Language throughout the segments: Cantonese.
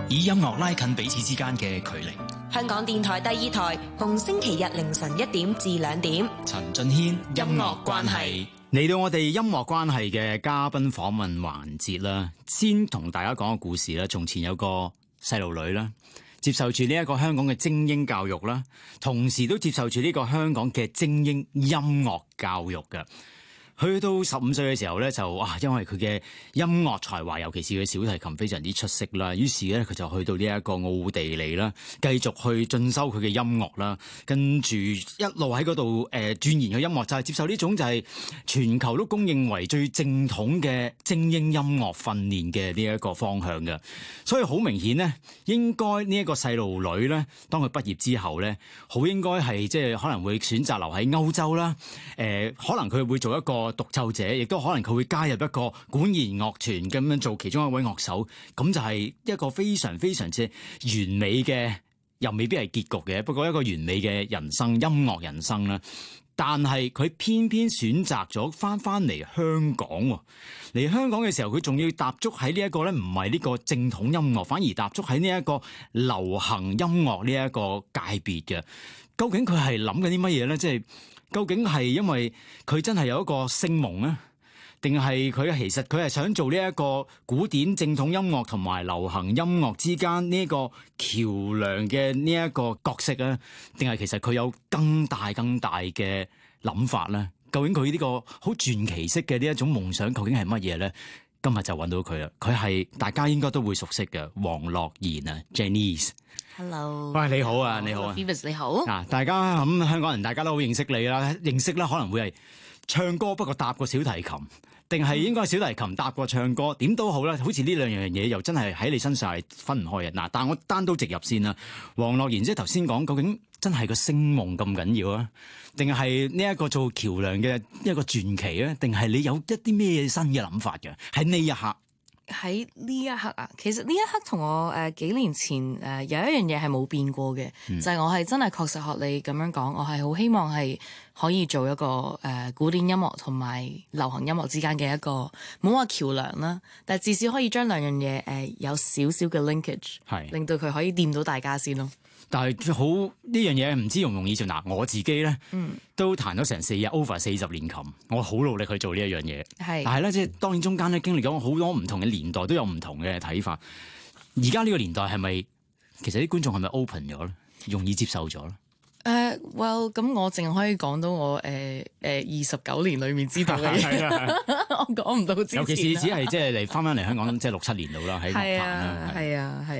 以音樂拉近彼此之間嘅距離。香港電台第二台，逢星期日凌晨1點至2點。陳俊軒音樂關係。嚟到我哋音樂關係嘅嘉賓訪問環節啦，先同大家講個故事啦。從前有個細路女啦，接受住呢一個香港嘅精英教育啦，同時都接受住呢個香港嘅精英音樂教育嘅。去到15歲嘅時候咧，就因為佢嘅音樂才華，尤其是佢小提琴非常之出色啦。於是咧，佢就去到呢一個奧地利啦，繼續去進修佢嘅音樂啦。跟住一路喺嗰度鑽研佢音樂，就係接受呢種就係全球都公認為最正統嘅精英音樂訓練嘅呢一個方向嘅。所以好明顯咧，應該呢一個細路女咧，當佢畢業之後咧，好應該係即係可能會選擇留喺歐洲啦。可能佢會做一個獨奏者，亦都可能佢會加入一個管弦樂團咁樣做其中一位樂手，咁就係一個非常非常之完美嘅，又未必係結局嘅，不過一個完美嘅人生，音樂人生啦。但係佢偏偏選擇咗翻嚟香港喎。嚟香港嘅時候，佢仲要踏足喺呢一個咧，唔係呢個正統音樂，反而踏足喺呢一個流行音樂呢一個界別嘅。究竟佢係諗緊啲乜嘢咧？即係究竟係因為佢真係有一個星夢咧，定係佢其實佢係想做呢一個古典正統音樂同埋流行音樂之間呢一個橋樑嘅呢一個角色咧？定係其實佢有更大嘅諗法咧？究竟佢呢個好傳奇式嘅呢一種夢想究竟係乜嘢咧？今日就揾到佢啦！佢係大家應該都會熟悉嘅黃樂妍啊 ，Janice。Hello， 喂，你好啊，你好啊 Phoebus 你好。嗱，大家咁香港人，大家都好認識你啦，認識啦，可能會係唱歌，不過搭過小提琴，定係應該係小提琴搭過唱歌，點都好啦。好似呢兩樣嘢又真係喺你身上係分唔開嘅。嗱，但我單刀直入先啦，黃樂妍即係頭先講，究竟真係個星夢咁緊要啊？定係呢一個做橋樑嘅一個傳奇啊？定係你有一啲咩新嘅諗法嘅？喺呢一刻。喺呢一刻啊，其實呢一刻同我幾年前有一樣嘢係冇變過嘅，就係我係真係確實學你咁樣講，我係好希望係可以做一個古典音樂同埋流行音樂之間嘅一個冇話橋樑啦，但係至少可以將兩樣嘢有少少嘅 linkage， 令到佢可以掂到大家先咯。但係好呢樣嘢唔知容唔容易做。嗱，我自己咧都彈咗成over 40年琴，我好努力去做呢一樣嘢。但係咧，即係當然中間咧經歷咗好多唔同嘅年代，都有唔同嘅睇法。而家呢個年代係咪其實啲觀眾係咪 open 咗咧，容易接受咗咧？Well， 咁我淨係可以講到我29年裏面知道嘅嘢，我講唔到之前。尤其是只係即係嚟翻嚟香港，即係6、7年度啦，喺樂壇啦。係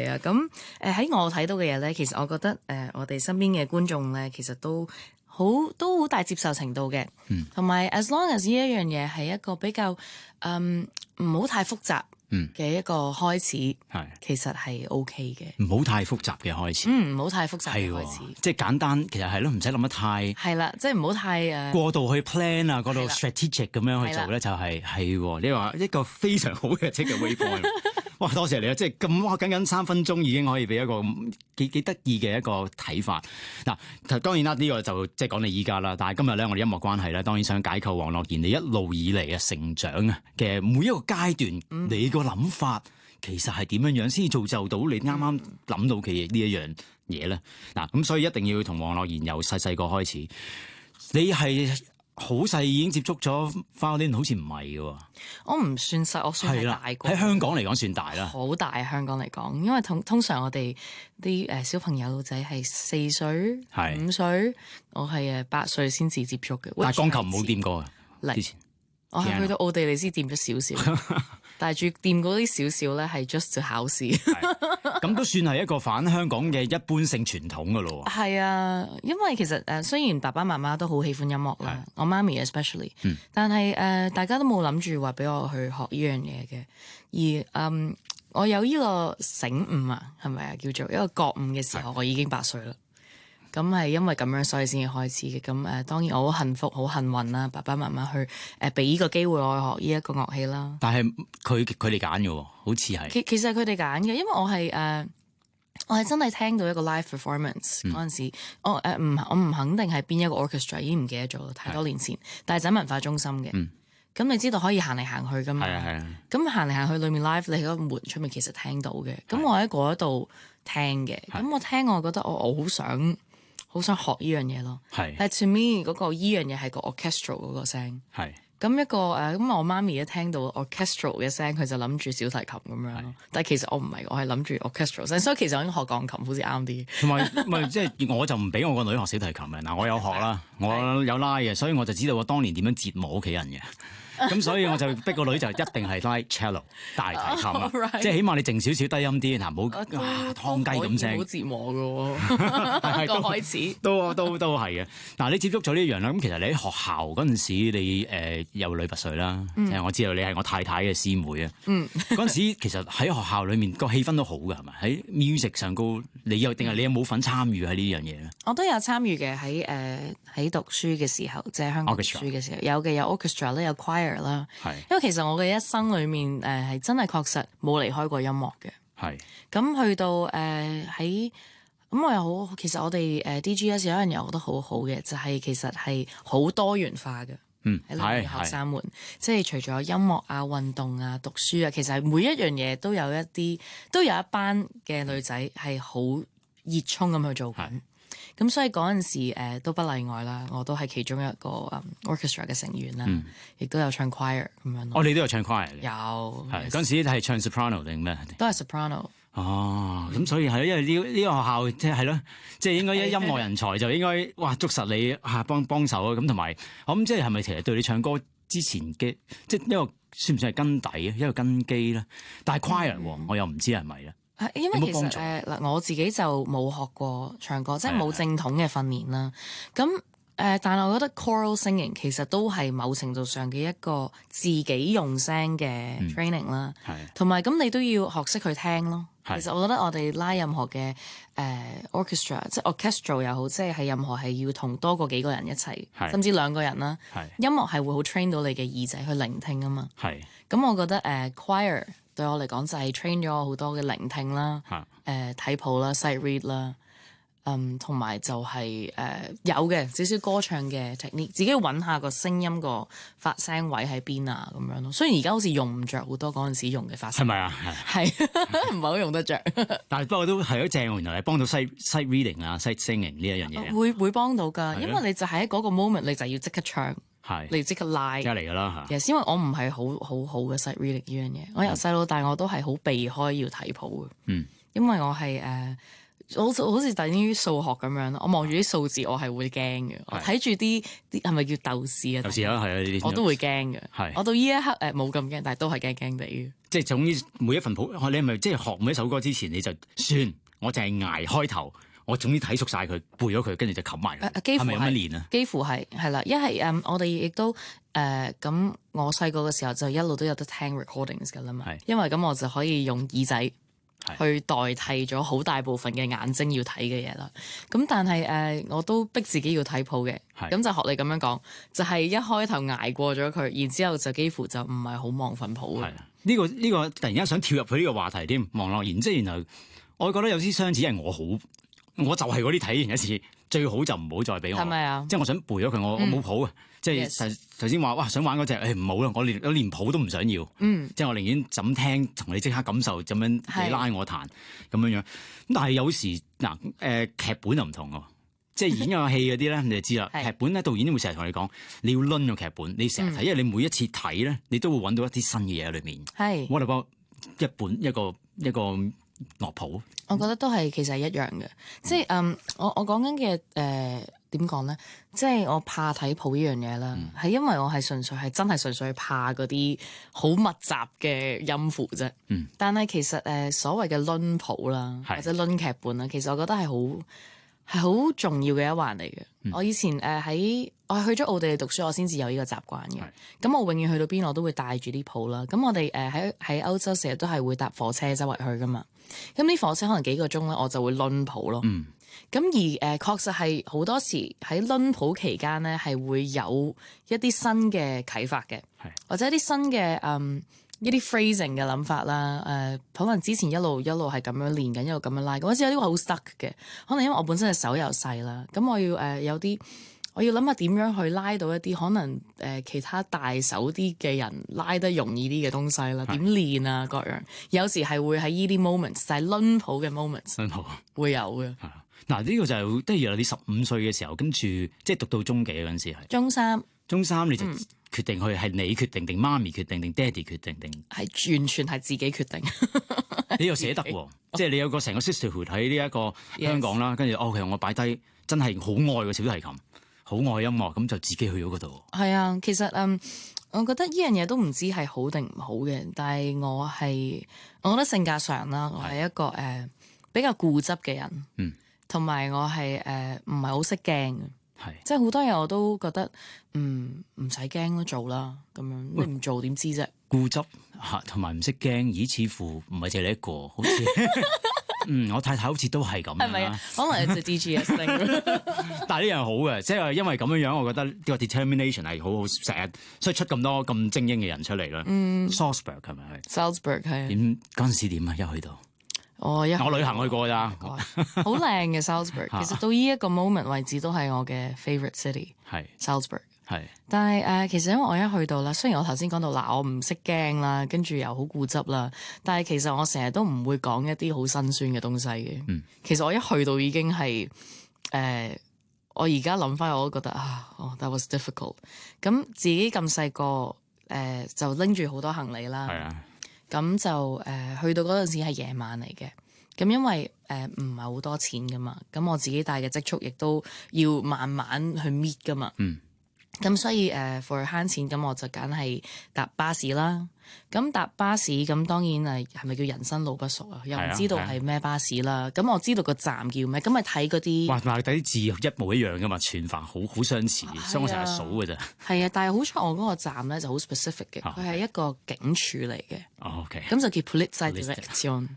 啊。咁喺我睇到嘅嘢咧，其實我覺得我哋身邊嘅觀眾咧，其實都好大接受程度嘅。同埋 as long as 呢一樣嘢係一個比較唔好太複雜嘅一個開始，其實係 OK 嘅。唔好太複雜嘅開始。唔好太複雜嘅開始。即係簡單，其實係咯，唔使諗得太。係啦，即係唔好太過度去 plan 啊，過度 strategic 咁樣去做咧，就係你話一個非常好嘅 take away point。哇，多謝你啊！即係咁僅3分鐘已經可以俾一個幾得意嘅一個睇法。嗱，當然啦，呢個就即係講你依家啦。但係今日咧，我哋音樂關係咧，當然想解構黃樂妍你一路以嚟嘅成長嘅每一個階段，你個諗法其實係點樣樣先造就到你啱啱諗到嘅呢一樣嘢咧？嗱，咁所以一定要同黃樂妍由細個開始。你係好細已經接觸咗 violin， 好似唔係嘅喎。我唔算細，我算係大個。喺香港嚟講算大啦。好大，香港嚟講，因為通常我哋啲小朋友仔係4歲、5歲，我係8歲先至接觸嘅。但係鋼琴冇掂過啊，之前。我係去到奧地利先掂咗少少，但係住掂嗰啲少少咧係 just 做考試。咁都算係一個反香港嘅一般性傳統噶咯。係啊，因為其實雖然爸爸媽媽都好喜歡音樂啦，我媽咪 especially，但係大家都冇諗住話俾我去學呢樣嘢嘅。而我有呢個醒悟啊，係咪啊？叫做一個覺悟嘅時候，我已經8歲啦。咁係因為咁樣，所以先至開始嘅。咁當然我好幸福、好幸運啦，爸爸媽媽去俾呢個機會我去學呢一個樂器啦。但係佢哋揀嘅喎，好似係。其實佢哋揀嘅，因為我係真係聽到一個 live performance 嗰陣時，我唔肯定係邊一個 orchestra，已經唔記得咗，太多年前。但係喺文化中心嘅。咁你知道可以行嚟行去噶嘛？係啊。咁行嚟行去裏面 live，你喺個門出面其實聽到嘅。咁我喺嗰度聽嘅，咁我聽我覺得我好想學呢樣嘢咯。係。但係 to me 嗰個依樣嘢係個 orchestral 嗰個聲。係。咁一個咁我媽咪一聽到 orchestral 嘅聲，佢就諗住小提琴咁樣咯。但係其實我唔係，我係諗住 orchestral 聲，所以其實我應該學鋼琴好似啱啲。同埋唔係即係我就唔俾我個女學小提琴嘅。嗱，我有學啦，我有拉嘅，所以我就知道我當年點樣折磨屋企人嘅。咁所以我就逼個女就一定係拉 cello 大提琴啦，即係起碼你靜少少低音啲，嗱唔好劏雞咁聲，好折磨嘅喎。一個開始都係嘅。嗱，你接觸咗呢樣啦，咁其實你喺學校嗰陣時，你有女拔萃啦，我知道你係我太太嘅師妹啊。嗰陣時其實喺學校裏面個氣氛都好嘅，係咪？喺 music 上高，你有冇份參與喺呢樣嘢咧？我都有參與嘅，喺讀書嘅時候，即係香港讀書嘅時候，有 orchestra 咧，有 choir。啦，因為其實我嘅一生裏面係真係確實冇離開過音樂嘅。係咁去到喺咁我又好，其實我哋DGS 有一樣嘢我覺得好好嘅，就係其實係好多元化嘅。喺裏面學生們，即係除咗音樂啊、運動啊、讀書啊，其實每一樣嘢都有一班嘅女仔係好熱衷咁去做緊。咁所以嗰陣時都不例外啦，我都係其中一個orchestra 嘅成員啦，亦都有唱 choir 咁樣咯。你都有唱 choir 嘅？有。係嗰陣時係唱 soprano 定咩？都係 soprano。哦，咁所以係因為呢個學校即係咯，即係應該一音樂人才就應該捉實你幫手啊！咁同埋我諗即係咪其實對你唱歌之前嘅即係一個算唔算係根底啊？一個根基咧？但係 choir 我又唔知係咪咧。因為其實我自己就冇學過唱歌，即係冇正統嘅訓練啦。咁但係我覺得 choral singing 其實都係某程度上嘅一個自己用聲嘅 training 啦。同埋咁你都要學識去聽咯。其實我覺得我哋拉任何嘅orchestra， 即係 orchestral 又好，即係任何係要同多過幾個人一齊，甚至兩個人啦。音樂係會好 train 到你嘅耳仔去聆聽啊嘛。咁我覺得choir。對我嚟講就係 train 咗我好多嘅聆聽啦，睇譜啦 sight read 啦，同埋就係有嘅少少歌唱嘅 technique，自己要揾下個聲音個發聲位喺邊啊咁樣咯。雖然而家好似用唔着好多嗰陣時用嘅發聲，係咪啊？係唔係好用得着？但係不過都係好正，原來係幫到 sight reading 啊 sight singing 呢一樣嘢，會幫到㗎，因為你就喺嗰個 moment 你就要即刻唱。你即刻拉，梗係嚟㗎啦嚇。因為我唔係好嘅 sight reading 呢樣嘢，我由細到大我都係好避開要睇譜嘅。因為我係好似等於數學咁樣咯。我望住啲數字，我係會驚嘅。我睇住啲係咪叫鬥士啊？鬥士啊，係啊，呢啲我都會驚嘅。我到呢一刻冇咁驚，但係都係驚驚地嘅。即係總之每一份譜，你係咪即係學每一首歌之前你就算？我淨係捱開頭。我總之睇熟晒佢，背咗佢，跟住就冚埋佢。係咪咁樣練啊？幾乎係啦，一係我哋亦都咁。我細個嘅時候就一路都有得聽 recordings 㗎啦嘛。因為咁我就可以用耳仔去代替咗好大部分嘅眼睛要睇嘅嘢啦。咁但係我都逼自己要睇譜嘅。咁就學你咁樣講，就係一開頭捱過咗佢，然之後就幾乎就唔係好望份譜嘅。呢個突然間想跳入去呢個話題添，望落然之後，然後我覺得有啲相似係我就係嗰啲睇完一次，最好就唔好再俾我。係咪啊？即係我想背咗佢，我冇譜啊。即係頭先話哇，想玩嗰隻，唔好啦，我連譜都唔想要。即係我寧願怎聽，同你即刻感受，咁樣你拉我彈咁樣樣。咁但係有時劇本就唔同喎。即係演個戲嗰啲咧，你就知啦。劇本咧，導演都會成日同你講，你要攆個劇本，你成日睇，因為你每一次睇咧，你都會揾到一啲新嘅嘢喺裏面。係。What about一個樂譜，我覺得都係其實係一樣嘅，即係我講緊嘅點講咧，即係我怕睇譜呢樣嘢啦，係因為我係真係純粹怕嗰啲好密集嘅音符啫。但係其實所謂嘅攆譜啦，或者攆劇本啦，其實我覺得係好重要嘅一環嚟嘅。我以前我去咗奧地利讀書，我先至有呢個習慣嘅。咁我永遠去到邊我都會帶住啲譜啦。咁我哋喺歐洲成日都係會搭火車周圍去噶嘛。咁啲火車可能幾個鐘咧，我就會攆譜咯。咁而確實係好多時喺攆譜期間咧，係會有一啲新嘅啟發嘅，或者一啲新嘅一啲 phrasing 嘅諗法啦。可能之前一路係咁樣練緊，一路咁樣拉。嗰陣時有啲話好 stuck 嘅，可能因為我本身嘅手又細啦，咁我要有啲我要諗下點樣去拉到一啲可能其他大手啲嘅人拉得容易啲嘅東西啦，點練啊各樣。有時係會喺呢啲 moments，就係輪譜嘅 moments，輪譜會有嘅。嗱呢個就係得意啦！你15歲嘅時候，跟住即係讀到中幾嗰陣時係中三你就決定去係你決定定媽咪決定定爹哋決定定係完全係自己決定。你又捨得喎，即係你有個成個 sisterhood 喺呢一個香港啦，跟住其實我擺低真係好愛個小提琴，好愛音樂，咁就自己去咗嗰度。係啊，其實我覺得呢樣嘢都唔知係好定唔好嘅，但係我覺得性格上啦，我係一個比較固執嘅人，同埋我係唔係好識驚嘅。係，即係好多嘢我都覺得唔使驚咯，做啦咁樣，你唔做點知啫？固執嚇，同埋唔識驚，咦？似乎唔係淨係你一個，好似我太太好似都係咁。係咪啊？可能係隻 DGS 但係呢樣好嘅，即係因為咁樣，我覺得呢個 determination 係好好成日，所以出咁多咁精英嘅人出嚟啦。Salzburg 係咪？Salzburg 係。點嗰陣時點啊？一去到。我旅行去過咋，好靚嘅 Salzburg。其實到呢一個 moment 為止都係我嘅 favourite city。係 Salzburg。係。但係其實因為我一去到啦，雖然我頭先講到我唔識驚啦，跟住又好固執啦，但係其實我成日都唔會講一啲好辛酸嘅東西嘅。其實我一去到已經係我而家諗翻我都覺得that was difficult。咁自己咁細個就拎住好多行李啦。係啊。咁就去到嗰陣時係夜晚嚟嘅，咁因為唔係好多錢噶嘛，咁我自己帶嘅積蓄亦都要慢慢去搣噶嘛，咁所以for 慳錢，咁我就梗係搭巴士啦。咁搭巴士咁當然係咪叫人生路不熟啊？又唔知道係咩巴士啦。咁我知道個站叫咩，咁咪睇嗰啲。哇！睇啲字一模一樣噶嘛，全範好相似，所以我成日數㗎咋。係啊，但係好彩我嗰個站咧就好 specific 嘅，佢係一個警署嚟嘅。OK。咁就叫 Polizeidirektion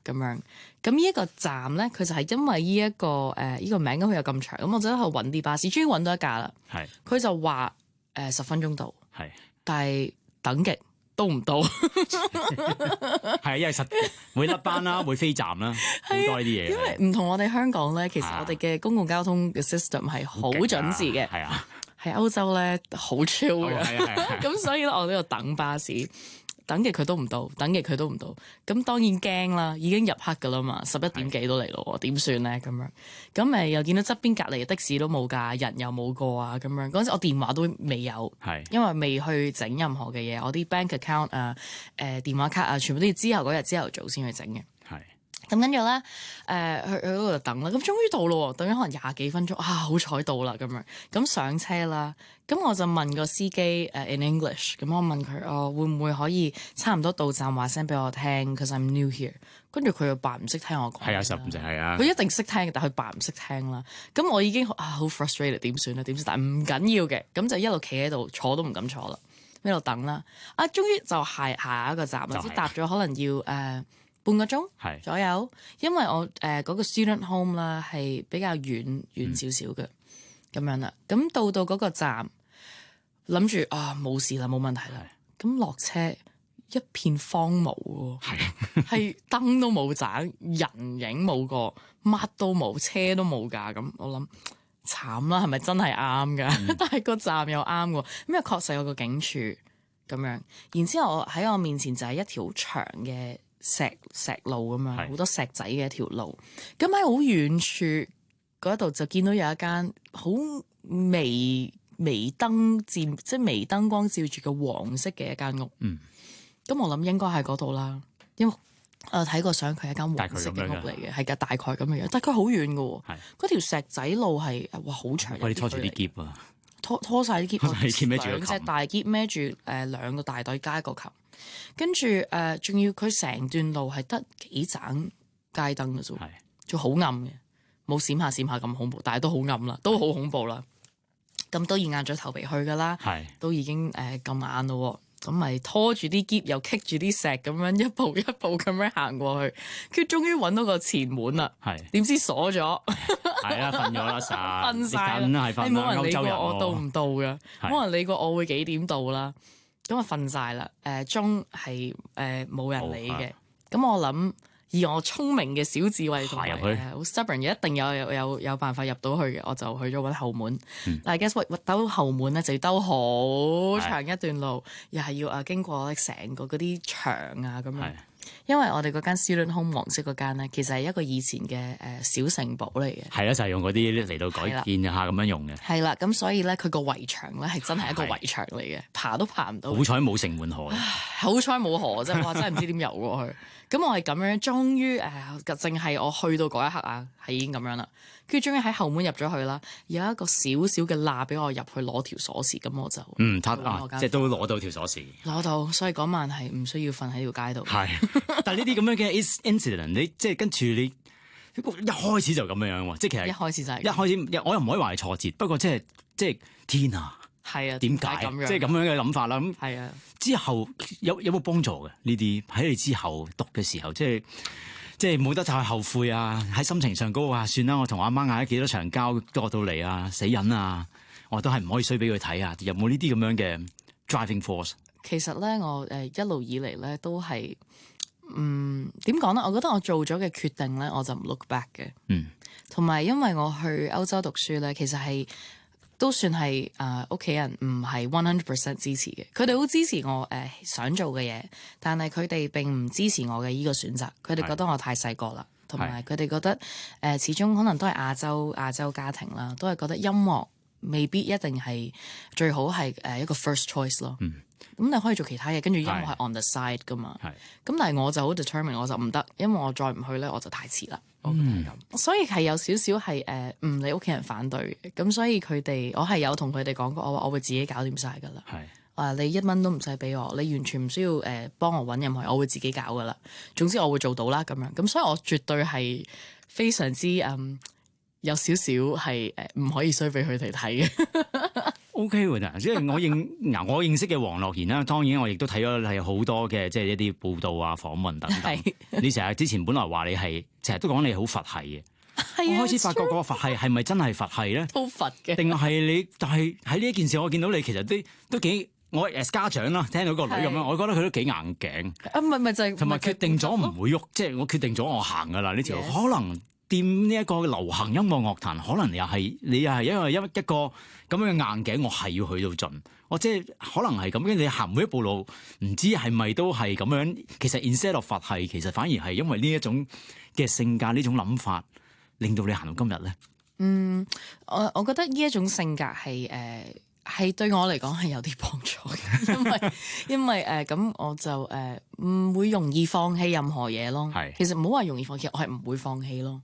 咁樣。咁呢一個站咧，佢就係因為呢一個名咁佢又咁長，咁我就喺度揾啲巴士，終於揾到一架啦。係。佢就話10分鐘到。係。但係等極。都唔到，係因為會甩班啦，會飛站啦，好多呢啲嘢。因為唔同我哋香港咧，其實我哋嘅公共交通嘅 system 係好準時嘅。係啊，喺歐洲咧好 chill 嘅，咁所以咧我都要等巴士。等極佢都唔到，咁當然驚啦，已經入黑噶啦嘛，11點幾都嚟咯，點算咧咁樣？咁又見到側邊隔離的士都冇架，人又冇過啊咁樣。嗰陣時我電話都未有，因為未去整任何嘅嘢，我啲 bank account 啊、電話卡啊，全部都要之後嗰日朝頭早先去整嘅。咁跟住咧，去嗰度等啦。咁終於到咯，等咗可能20幾分鐘，好彩到啦咁樣。咁上車啦，咁我就問個司機in English，咁我問佢會唔會可以差唔多到站話聲俾我聽 ，cause I'm new here。跟住佢又扮唔識聽我講。係啊，實唔就係啊。佢一定識聽嘅，但係佢扮唔識聽啦。咁我已經好 frustrated，點算咧？點算？但係唔緊要嘅，咁就一路企喺度，坐都唔敢坐啦，一路等啦。終於就係下一個站啦，即搭咗可能要半個鐘左右，因為我嗰個 student home 啦係比較遠少少嘅咁樣啦。咁到嗰個站，諗住冇事啦，冇問題啦。咁落車一片荒蕪喎，係燈都冇盞，人影冇個，乜都冇，車都冇㗎。咁我諗慘啦，係咪真係啱㗎？但係個站又啱喎，因為確實有個警署咁樣。然之後喺我面前就係一條長嘅石路咁樣，好多石仔嘅一條路。咁喺好遠處嗰度就見到有一間好微燈即係微燈光照住嘅黃色嘅一間屋。咁我諗應該係嗰度啦，因為睇過相，佢係一間黃色嘅屋嚟嘅，係㗎，大概咁樣樣。但係佢好遠㗎喎，嗰條石仔路係好長。我哋拖住啲篋啊，拖晒啲篋，兩隻大篋孭住2個大袋加一個琴。跟住仲要佢成段路係得幾盞街燈嘅啫，仲好暗嘅，冇閃下咁恐怖，但係都好暗啦，都好恐怖啦。咁都要硬著頭皮去㗎啦，都已經咁晏咯，咁咪拖住啲篋又棘住啲石咁樣一步一步咁樣行過去，佢終於揾到個前門啦，點知鎖咗，係啊，瞓咗啦，瞓晒啦，係冇人理過我到唔到㗎，冇人理過我會幾點到啦。咁啊瞓晒啦，鐘係冇人理嘅。咁我諗以我聰明嘅小智慧同埋好 stubborn 嘅，一定有辦法入到去嘅，我就去咗揾後門。但係 guess what，兜後門咧就要兜好長一段路，又係要經過成個嗰啲牆啊咁樣。因為我哋嗰間 student home 黃色嗰間咧，其實係一個以前嘅小城堡嚟嘅。係啦，就係用嗰啲嚟到改建下咁樣用嘅。係啦，咁所以咧佢個圍牆咧係真係一個圍牆嚟嘅，爬都爬唔到。好彩冇城門河，好彩冇河啫，哇！真係唔知點游過去。咁我係咁樣，終於淨係我去到嗰一刻啊，係已經咁樣啦。跟住終於喺後門入咗去啦，有一個小小嘅罅俾我入去攞條鎖匙，咁我就即係都攞到條鎖匙。攞到，所以嗰晚係唔需要瞓喺條街度。係，但係呢啲咁樣嘅 incident，你即係跟住你一開始就咁樣喎，即係其實一開始就係一開始，我又唔可以話係挫折，不過即係天啊！係啊，點解即係咁樣嘅諗法啦？咁係啊，之後有冇幫助嘅呢啲？喺你之後讀嘅時候，即係冇得太後悔啊！喺心情上高啊，算啦，我同阿媽嗌咗幾多場交過到嚟啊，死忍啊，我都係唔可以衰俾佢睇啊！有冇呢啲咁樣嘅 driving force？其實咧，我一路以嚟咧都係點講咧？我覺得我做咗嘅決定咧，我就唔 look back 嘅。同埋因為我去歐洲讀書咧，其實係。都算係屋企人唔係 100% 支持嘅，佢哋好支持我想做嘅嘢，但係佢哋並唔支持我嘅依個選擇。佢哋覺得我太細個啦，同埋佢哋覺得始終可能都係亞洲家庭啦，都係覺得音樂未必一定係最好係一個 first choice 咯。咁你可以做其他嘢，跟住音樂係 on the side 噶嘛。咁但係我就好 determined，我就唔得，因為我再唔去咧，我就太遲啦。我覺得係咁，所以係有少少係唔理屋企人反對嘅。咁所以我係有同佢哋講過，我話我會自己搞掂晒噶啦。你1蚊都唔使俾我，你完全唔需要幫我揾任何，我會自己搞噶啦。總之我會做到啦咁樣。咁所以我絕對係非常之有少少係唔可以衰俾佢哋睇嘅。OK 喎，即係我認識嘅黃樂妍啦，當然我亦都睇咗係好多嘅即係一啲報道啊、訪問等等。你成日之前本來話你係成日都講你好佛系嘅，我開始發覺個佛系係咪真係佛系咧？都佛嘅，定係你？但係喺呢一件事，我見到你其實都幾，我as家長啦，聽到個女咁樣，我覺得佢都幾硬頸。唔係就係同埋決定咗唔會喐，即係我決定咗我行噶啦呢條，可能。掂呢一個流行音樂樂壇，可能你又係因為一個咁樣嘅硬頸，我係要去到盡。我即係可能係咁，跟住你行每一步路，唔知係咪都係咁樣。其實 instead of 佛系，其實反而係因為呢一種嘅性格，呢種諗法，令到你行到今日咧。我覺得呢一種性格係對我嚟講係有啲幫助嘅，因為咁我就唔會容易放棄任何嘢咯。其實唔好話容易放棄，我係唔會放棄咯。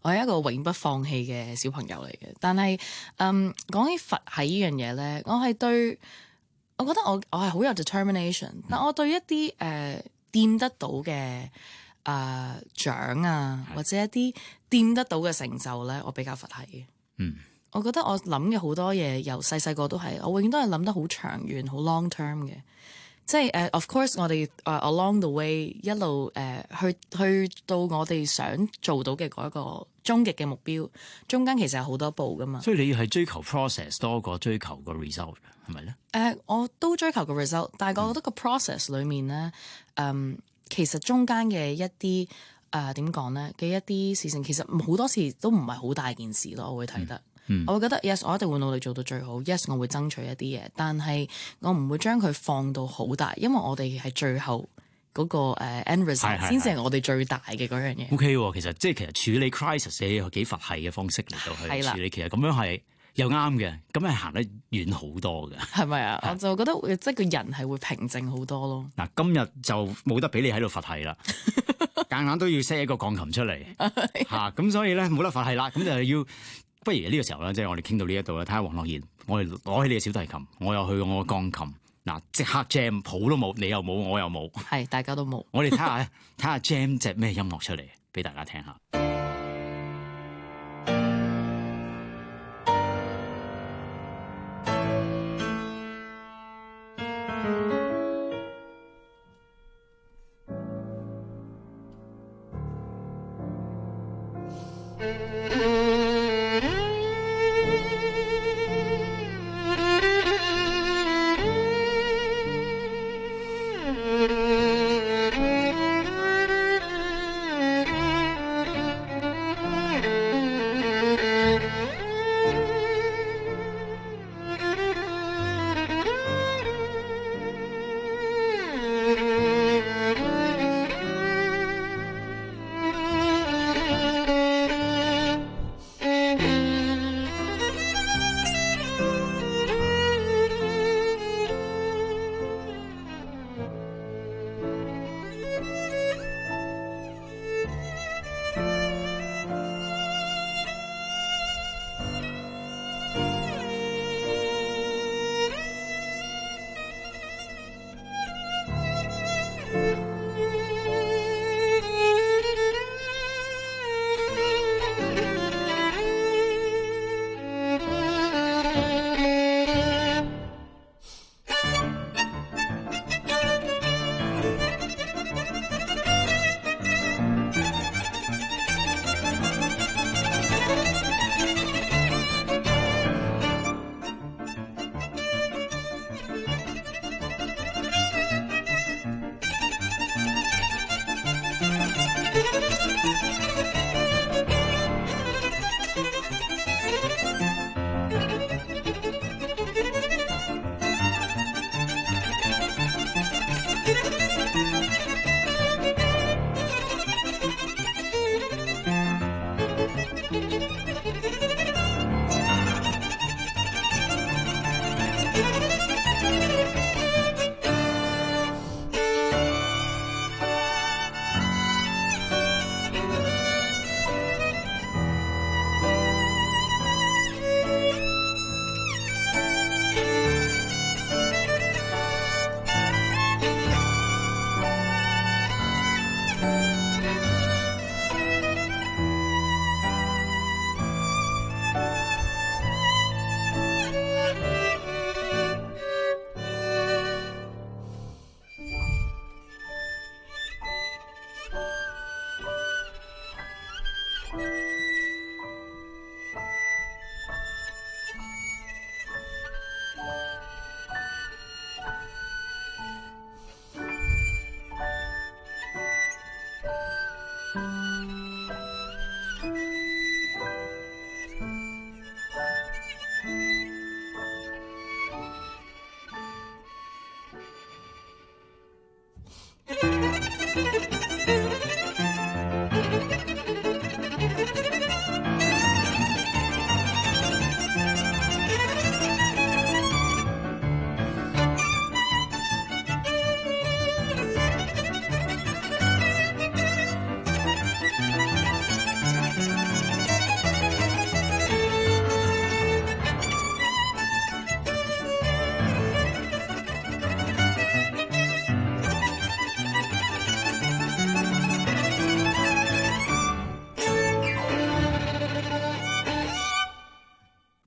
我係一個永不放棄嘅小朋友嚟嘅。但係講起佛系呢樣嘢咧，我覺得我係好有 determination，但我對一啲掂得到嘅獎啊，或者一啲掂得到嘅成就咧，我比較佛系嘅。我覺得我諗嘅好多嘢，由細個都係，我永遠都係諗得好長遠、好 long term 嘅。即係of course 我哋along the way 一路去到我哋想做到嘅嗰一個終極嘅目標，中間其實有好多步噶嘛。所以你係追求 process 多過追求個 result 係咪咧？我都追求個 result， 但係我覺得個 process 裡面咧，其實中間嘅一啲點講咧嘅一啲事情，其實好多時都唔係好大件事咯。我會睇得。我會覺得 yes， 我一定會努力做到最好。yes， 我會爭取一啲嘢，但係我唔會將佢放到好大，因為我哋係最後嗰個end result 先至係我哋最大嘅嗰樣嘢。OK 喎，其實處理 crisis 你有幾佛系嘅方式嚟到去處理，其實咁樣係又啱嘅，咁係行得遠好多嘅。係咪啊？我就覺得即係個人係會平靜好多咯。嗱，今日就冇得俾你喺度佛系啦，硬硬都要 set 一個鋼琴出嚟嚇，咁所以咧冇得佛系啦，咁就要。不如呢個時候咧，即係我哋傾到呢一度啦，睇下黃樂妍，我哋攞起你嘅小提琴，我又去我嘅鋼琴，嗱即刻 jam，譜都冇，你又冇，我又冇，係大家都冇。我哋睇下 jam 隻咩音樂出嚟，俾大家聽下。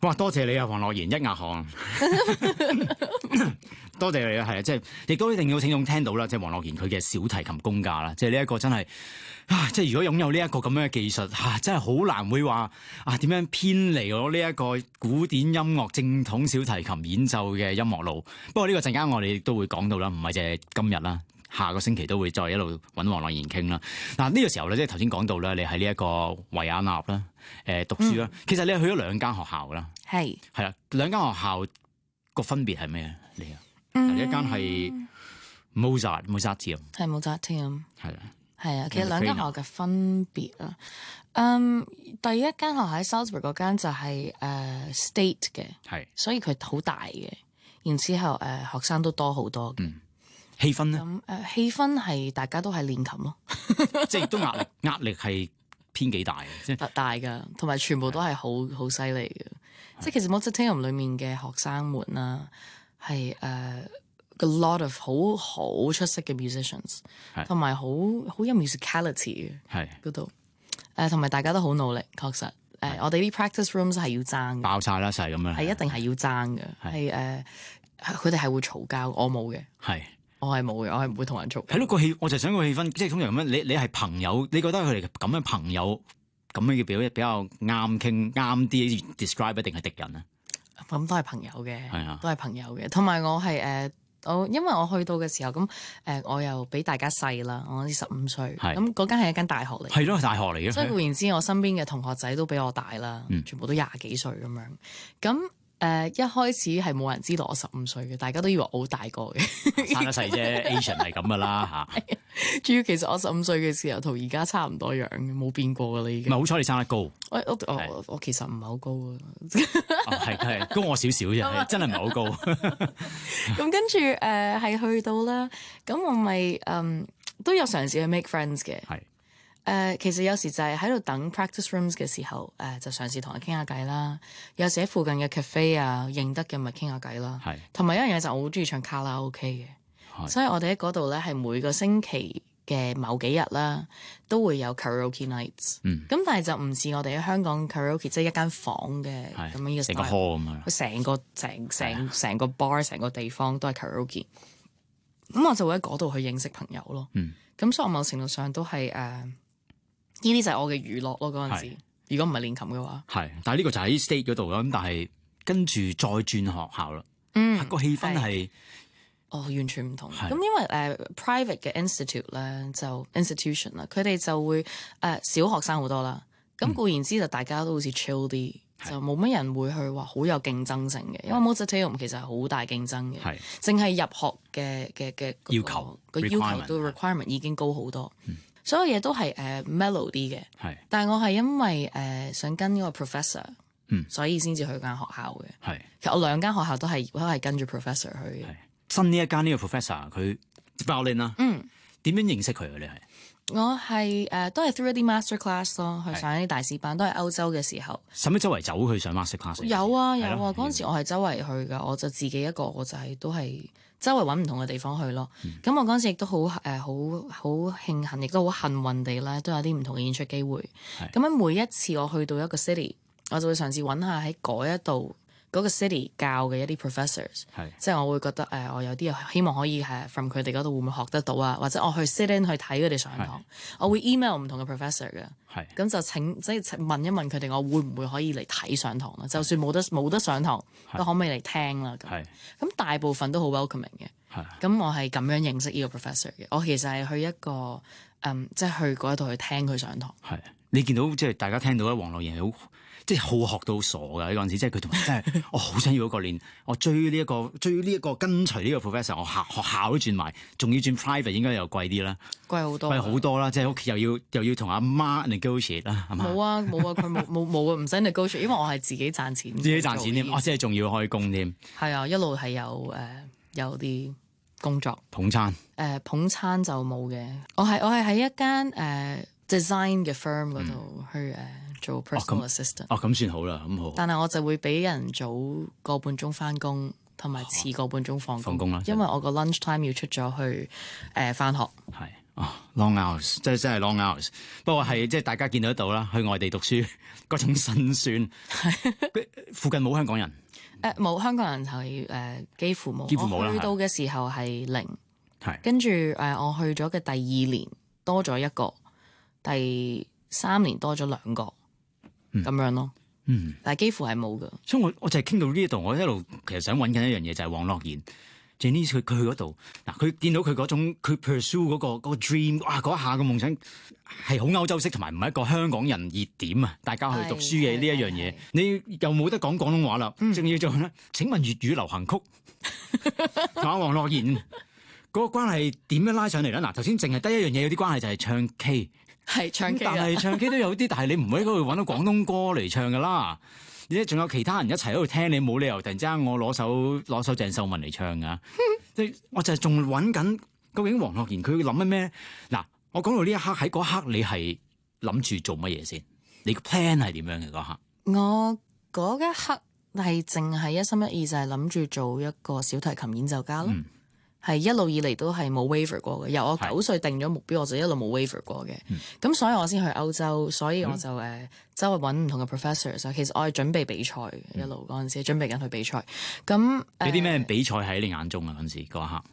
哇！多謝你啊，黃樂妍，一額汗。多謝你啊，係啊，即係亦都一定要聽眾聽到啦，即係黃樂妍佢嘅小提琴功架啦，即係呢一個真係即係如果擁有呢一個咁樣嘅技術真係好難會話點樣偏離我呢一個古典音樂正統小提琴演奏嘅音樂路。不過呢個陣間我哋亦都會講到啦，唔係淨係今日啦，下個星期都會再一路揾黃樂妍傾啦。嗱呢個時候咧，即係頭先講到咧，你喺呢一個維也納啦，讀書啦，其實你係去咗兩間學校啦，係啦，兩間學校個分別係咩？你啊？一間係 Mozarteum， 係 Mozarteum， 係啦，係啊。其實兩間學校嘅分別啊，第一間學校喺 Salzburg 嗰間就係State 嘅，係，所以佢好大嘅。然之後學生都多好多嘅。氣氛咧？咁氣氛係大家都係練琴咯，即係都壓力係偏幾大嘅，即係大㗎，同埋全部都係好犀利嘅。即係其實 Mozarteum 裡面嘅學生們啦。係個 lot of 好出色嘅 musicians， 同埋好有 musicality 嘅嗰度，同埋大家都好努力，確實我哋啲 practice rooms 係要爭嘅，爆晒啦，就係咁樣，係一定係要爭嘅，係佢哋係會嘈交，我冇嘅，我係冇嘅，我係唔會同人嘈。係咯，個氣我就想個氣氛，即係通常咁樣，你係朋友，你覺得佢哋咁嘅朋友咁樣嘅比較啱傾啱啲 describe 一定係敵人啊？咁都係朋友嘅，都係朋友嘅。同埋我係因為我去到嘅時候咁我又比大家細啦，我啲15歲，咁嗰間係一間大學嚟，係咯，大學嚟嘅。所以換言之，我身邊嘅同學仔都比我大啦，全部都20幾歲咁樣。咁一開始係冇人知道我15歲嘅，大家都以為我好大個嘅，生得細啫，Asian 係咁噶啦嚇。主要其實我15歲嘅時候同而家差唔多樣，冇變過噶啦已經。唔係好彩你生得高。我其實唔係好高啊。係高我少少啫，真係唔係好高。咁跟住係去到啦，咁我咪都有嘗試去 make friends 嘅。其實有時就係喺度等 practice rooms 嘅時候，就嘗試同佢傾下偈啦。有時喺附近嘅 cafe 啊，認得嘅咪傾下偈啦。同埋一樣嘢就我好中意唱卡拉 OK 嘅，所以我哋喺嗰度咧係每個星期嘅某幾日啦，都會有 karaoke nights。咁但係就唔似我哋喺香港 karaoke， 即係一間房嘅咁樣一個 style， 成個 hall 咁樣，佢成個 bar 成個地方都係 karaoke。咁我就會喺嗰度去認識朋友咯。咁所以我某程度上都係呢啲就係我嘅娛樂咯，嗰陣時。如果唔係練琴嘅話，但係呢個就喺 state 嗰度啦。咁但係跟住再轉學校啦，個氣氛係完全唔同。咁因為private 嘅 institute 咧就 institution 啦，佢哋就會小學生好多啦。咁固然之就大家都好似 chill 啲，就冇乜人會去話好有競爭性嘅。因為 Mozarteum 其實係好大競爭嘅，淨係入學嘅要求個要求都 requirement 已經高好多。所有嘢都係melody 嘅，但係我係因為想跟呢個 professor，所以先至去間學校嘅。其實我兩間學校都係跟住 professor 去嘅。新呢一間呢個 professor 佢 violin 啦，點樣認識佢啊？你係我係都係 through 一啲 master class 咯，去上一啲大師班，都係歐洲嘅時候。使唔使周圍走去上 master class？有啊，嗰陣時我係周圍去㗎，我就自己一個，我就係都係周圍揾唔同嘅地方去咯。咁我嗰陣時亦都好慶幸，亦都好幸運地咧，都有啲唔同嘅演出機會。咁樣每一次我去到一個 city，我就會嘗試揾下喺嗰一度嗰個 city 教嘅一啲 professors，即係我會覺得我有啲希望可以from佢哋嗰度會唔會學得到啊？或者我去 sit in 去睇佢哋上堂，我會 email 唔同嘅 professor 嘅，咁就即係問一問佢哋，我會唔會可以嚟睇上堂啦？就算冇得上堂，都可唔可以嚟聽啦？咁大部分都好 welcoming 嘅，咁我係咁樣認識呢個 professor 嘅。我其實係去一個即係去嗰一度去聽佢上堂。你見到即係大家聽到咧，黃樂賢係好即係好學到傻㗎嗰陣時，即係佢同埋真係我好想要嗰個練，我追呢一個跟隨呢個 professor， 我學校都轉埋，仲要轉 private 應該又貴啲啦，貴好多啦，即係屋企又要同阿媽 negotiate 啦，係嘛？冇啊，佢冇啊，唔使 negotiate， 因為我係自己賺錢，添，我即係仲要開工添。係啊，一路係有啲工作捧餐，捧餐就冇嘅。我係喺一間design 嘅 firm 嗰度去做 personal assistant。咁算好啦，咁好。但係我就會俾人早個半鐘翻工，同埋遲個半鐘放工啦。因為我個 lunch time 要出咗去翻學。係long hours， 真係 long hours。不過係即係大家見得到啦，去外地讀書嗰種辛酸。附近冇香港人。冇香港人係幾乎冇。我去到嘅時候係零。係。跟住我去咗嘅第二年多咗一個。第3年多咗2個咁樣咯，但係幾乎係冇㗎。所以我就係傾到呢度，我一路其實想揾緊一樣嘢，就係黃樂賢 Janice 佢去嗰度嗱，佢見到佢嗰種佢 pursue 嗰個 dream， 哇嗰一下嘅夢想係好歐洲式，同埋唔係一個香港人熱點啊！大家去讀書嘅呢一樣嘢，你又冇得講廣東話啦，仲要做咧？請問粵語流行曲同阿黃樂賢嗰個關係點樣拉上嚟咧？嗱，頭先淨係得一樣嘢有啲關係就係唱 K。係唱 K， 但係唱 K 都有啲，但係你唔會喺嗰度揾到廣東歌嚟唱噶啦。而且仲有其他人一齊喺度聽，你冇理由突然之間我攞首鄭秀文嚟唱噶。即係我就係仲揾緊，究竟黃樂賢佢諗緊咩？嗱，我講到呢一刻，喺嗰刻你係諗住做乜嘢先？你個 plan 係點樣嘅嗰刻？我嗰一刻係淨係一心一意就係諗住做一個小提琴演奏家咯。係一路以嚟都係冇 waver 過嘅，由我9歲定咗目標，我就一路冇 waver 過嘅。咁所以我先去歐洲，所以我就周圍揾唔同嘅 professors。其實我係準備比賽嘅，一路嗰陣時準備緊去比賽。咁有啲咩比賽喺你眼中啊？嗰陣時嗰一刻。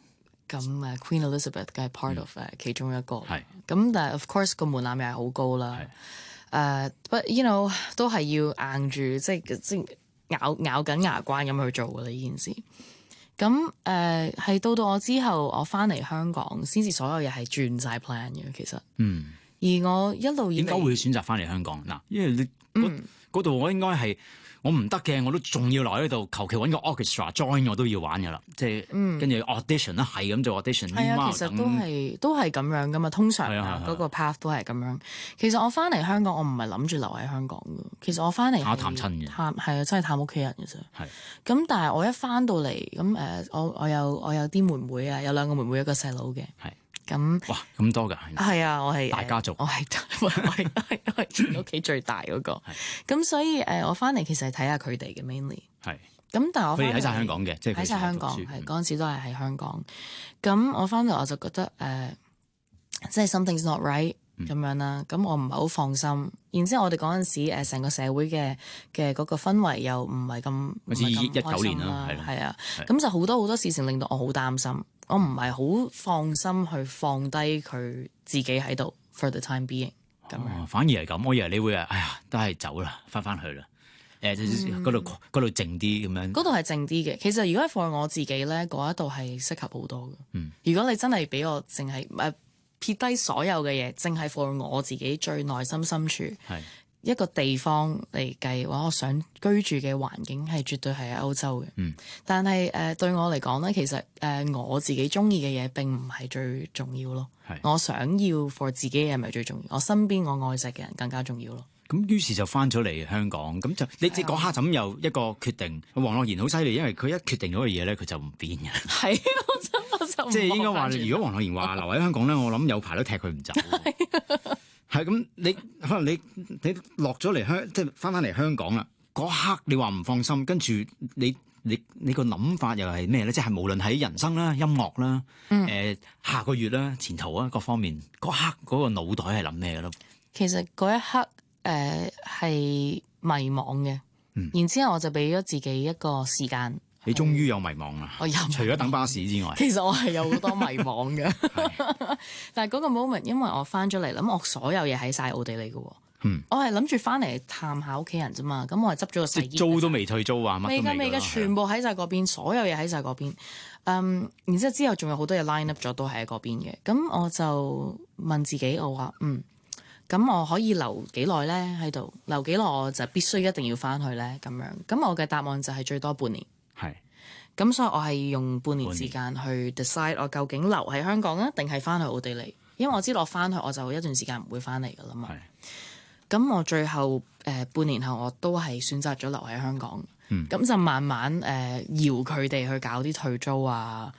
咁Queen Elizabeth 梗係 part of 其中一個。係。咁但係 of course 個門檻又係好高啦。But you know 都係要硬住，即係咬緊牙關咁去做㗎啦呢件事。咁係到我之後，我翻嚟香港先至所有嘢係轉晒 plan 嘅，其實。而我一路以嚟點解會選擇翻嚟香港嗱？因為你嗰度我應該係我唔得嘅，我都仲要留喺度，求其揾個 orchestra join 我都要玩噶啦，即係跟住 audition 啦，係咁做 audition。係啊，其實都係咁樣噶嘛，通常嗰個 path 都係咁樣。其實我翻嚟香港，我唔係諗住留喺香港噶。其實我翻嚟探親嘅，係啊，真係探屋企人嘅啫。係。咁但係我一翻到嚟咁我有啲妹妹啊，有2個妹妹，一個細佬嘅。係。咁哇咁多㗎，係啊！我係大家族，我係屋企最大嗰個。咁所以我翻嚟其實係睇下佢哋嘅 mainly。係。咁但係我佢哋喺晒香港嘅，即係喺晒香港，係嗰陣時都係喺香港。咁我翻嚟我就覺得即係 something's not right 咁樣啦。咁我唔係好放心。然之後我哋嗰陣時成個社會嘅嗰個氛圍又唔係咁，好似19年啦，係啊。咁就好多事情令到我好擔心。我唔係好放心去放低佢自己喺度 for the time being 咁樣。反而係咁，我以為你會哎呀，都係走啦，翻去啦。嗰度靜啲咁樣。嗰度係靜啲嘅。其實如果係 for 我自己咧，嗰一度係適合好多嘅。如果你真係俾我淨係撇低所有嘅嘢，淨係 for 我自己最內心深處。係。一個地方嚟計嘅話，我想居住嘅環境係絕對係喺歐洲嘅。但係對我嚟講咧，其實我自己中意嘅嘢並唔係最重要咯。我想要 for 自己嘅嘢咪最重要，我身邊我愛錫嘅人更加重要咯。咁於是就翻咗嚟香港，咁就你嗰刻咁又一個決定。黃樂賢好犀利，因為佢一決定咗嘅嘢咧，佢就唔變嘅。係，我就即係應該話，如果黃樂賢話留喺香港咧，我諗有排都踢佢唔走。係咁，你可能你落咗嚟即係翻嚟香港啦。嗰刻你話唔放心，跟住你個諗法又係咩咧？即係無論喺人生啦、音樂啦、下個月啦、前途啊各方面，嗰刻嗰個腦袋係諗咩嘅咯？其實嗰一刻係迷惘嘅，然之後我就俾咗自己一個時間。你終於有迷惘啦！我有，除咗等巴士之外，其實我係有好多迷惘嘅。但係嗰個 moment，因為我翻咗嚟，咁我所有嘢喺晒奧地利嘅。我係諗住翻嚟探下屋企人啫嘛。咁我係執咗個洗衣機，租都未退租啊，乜都未㗎，全部喺晒嗰邊，所有嘢喺晒嗰邊。然之後仲有好多嘢 line up 咗，都喺嗰邊嘅。咁我就問自己，我話咁我可以留幾耐咧喺度？留幾耐我就必須一定要翻去咧咁樣。咁我嘅答案就係最多半年。係。咁所以我係用半年時間去 decide 我究竟留喺香港啊，定係翻去奧地利？因為我知道我翻去我就一段時間唔會翻嚟噶啦嘛。咁我最後半年後我都係選擇咗留喺香港。咁就慢慢搖佢哋去搞啲退租啊，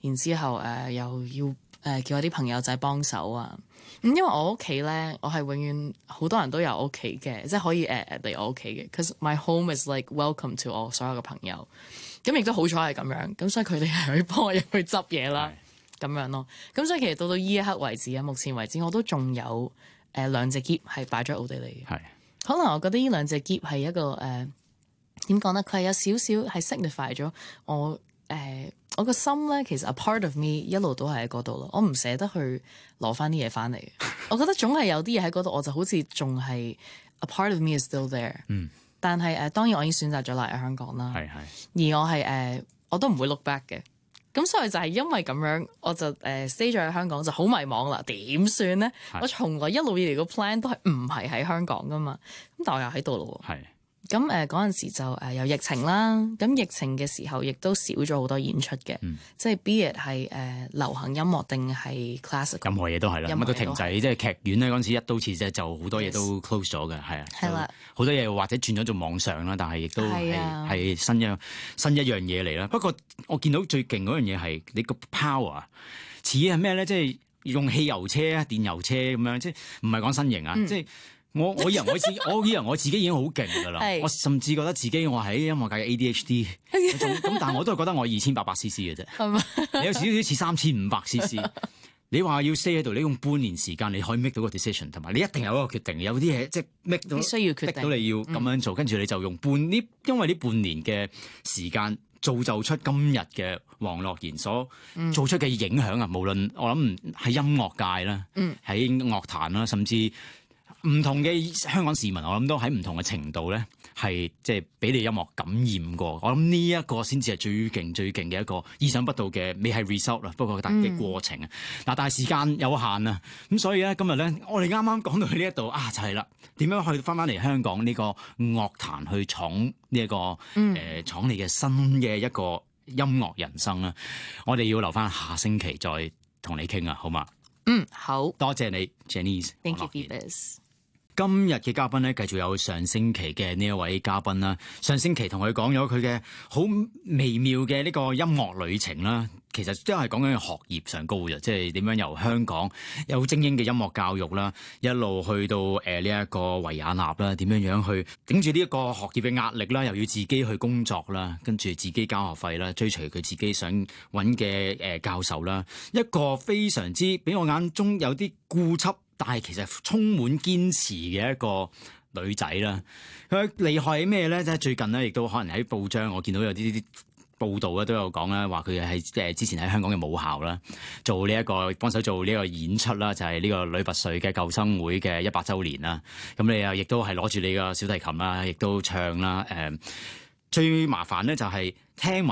然之後又要叫我啲朋友仔幫手啊。咁因為我屋企咧，我係永遠好多人都有屋企嘅，即係可以嚟我屋企嘅。Cause my home is like welcome to 我所有嘅朋友。咁亦都好彩係咁樣，咁所以佢哋係可以幫我入去執嘢啦，咁樣咯。咁所以其實到呢一刻為止啊，目前為止我都仲有兩隻篋係擺咗奧地利嘅。可能我覺得呢兩隻篋係一個點講咧？佢係有少少係 signify 咗我個心咧，其實 a part of me 一路都係喺嗰度咯。我唔捨得去攞翻啲嘢翻嚟。我覺得總係有啲嘢喺嗰度，我就好似仲係 a part of me is still there。但係當然我已經選擇咗嚟香港啦。而我係我都唔會 look back 嘅。咁所以就係因為咁樣，我就stay 咗喺香港就好迷茫啦。點算咧？我從來一路以嚟個 plan 都係唔係喺香港噶嘛。咁但我又喺度咯喎。咁嗰陣時就有疫情啦，咁疫情嘅時候亦都少咗好多演出嘅，即係 be it 係流行音樂定係 classical， 任何嘢都係啦，乜都停滯，即係劇院咧嗰陣時一刀切啫，就好多嘢都 close 咗嘅，係啊，係啦，好多嘢或者轉咗做網上啦，但係亦都係新一樣嘢嚟啦。不過我見到最勁嗰樣嘢係你個 power 似係咩咧？即係用汽油車、電油車咁樣，即係唔係講身形啊？即係。我以為我自己已經好勁㗎啦，我甚至覺得自己我喺音樂界嘅 ADHD 咁，但係我都係覺得我2800 cc 嘅啫。你有少少似3500 cc， 你話要 stay 喺度，你用半年時間你可以 make 到個 decision， 同埋你一定有一個決定。有啲嘢即係 make 到，必須要決定，逼到你要咁樣做，跟住你就用因為呢半年嘅時間造就出今日嘅黃樂賢所做出嘅影響啊！無論我諗喺音樂界啦，喺樂壇啦，甚至唔同嘅香港市民，我諗都喺唔同嘅程度咧，係即係俾你音樂感染過。我諗呢一個先至係最勁嘅一個意想不到嘅，未係 result 啦，不過嘅過程啊。但係時間有限啊，咁所以咧今日咧，我哋啱啱講到呢一度啊，就係啦，點樣去翻嚟香港呢個樂壇去闖呢一個闖你嘅新嘅一個音樂人生啦。我哋要留翻下星期再同你傾啊，好嘛？好，多謝你 Janice。Thank you, Phoebus。今日嘅嘉賓咧，繼續有上星期嘅呢一位嘉賓啦。上星期同佢講咗佢嘅好微妙嘅呢個音樂旅程啦，其實都係講緊學業上高嘅，即係點樣由香港有精英嘅音樂教育啦，一路去到呢一個維也納啦，點樣去頂住呢一個學業嘅壓力啦，又要自己去工作啦，跟住自己交學費啦，追隨佢自己想揾嘅教授啦，一個非常之俾我眼中有啲固執，但係其實充滿堅持嘅一個女仔啦。佢厲害喺咩咧？即係最近咧，亦都可能喺報章我見到有啲報道咧，都有講啦，話佢係之前喺香港嘅母校啦，做呢一個幫手做呢個演出啦，就係呢個女拔萃嘅救生會嘅100週年啦。咁你又亦都係攞住你個小提琴啦，亦都唱啦。最麻煩咧就係聽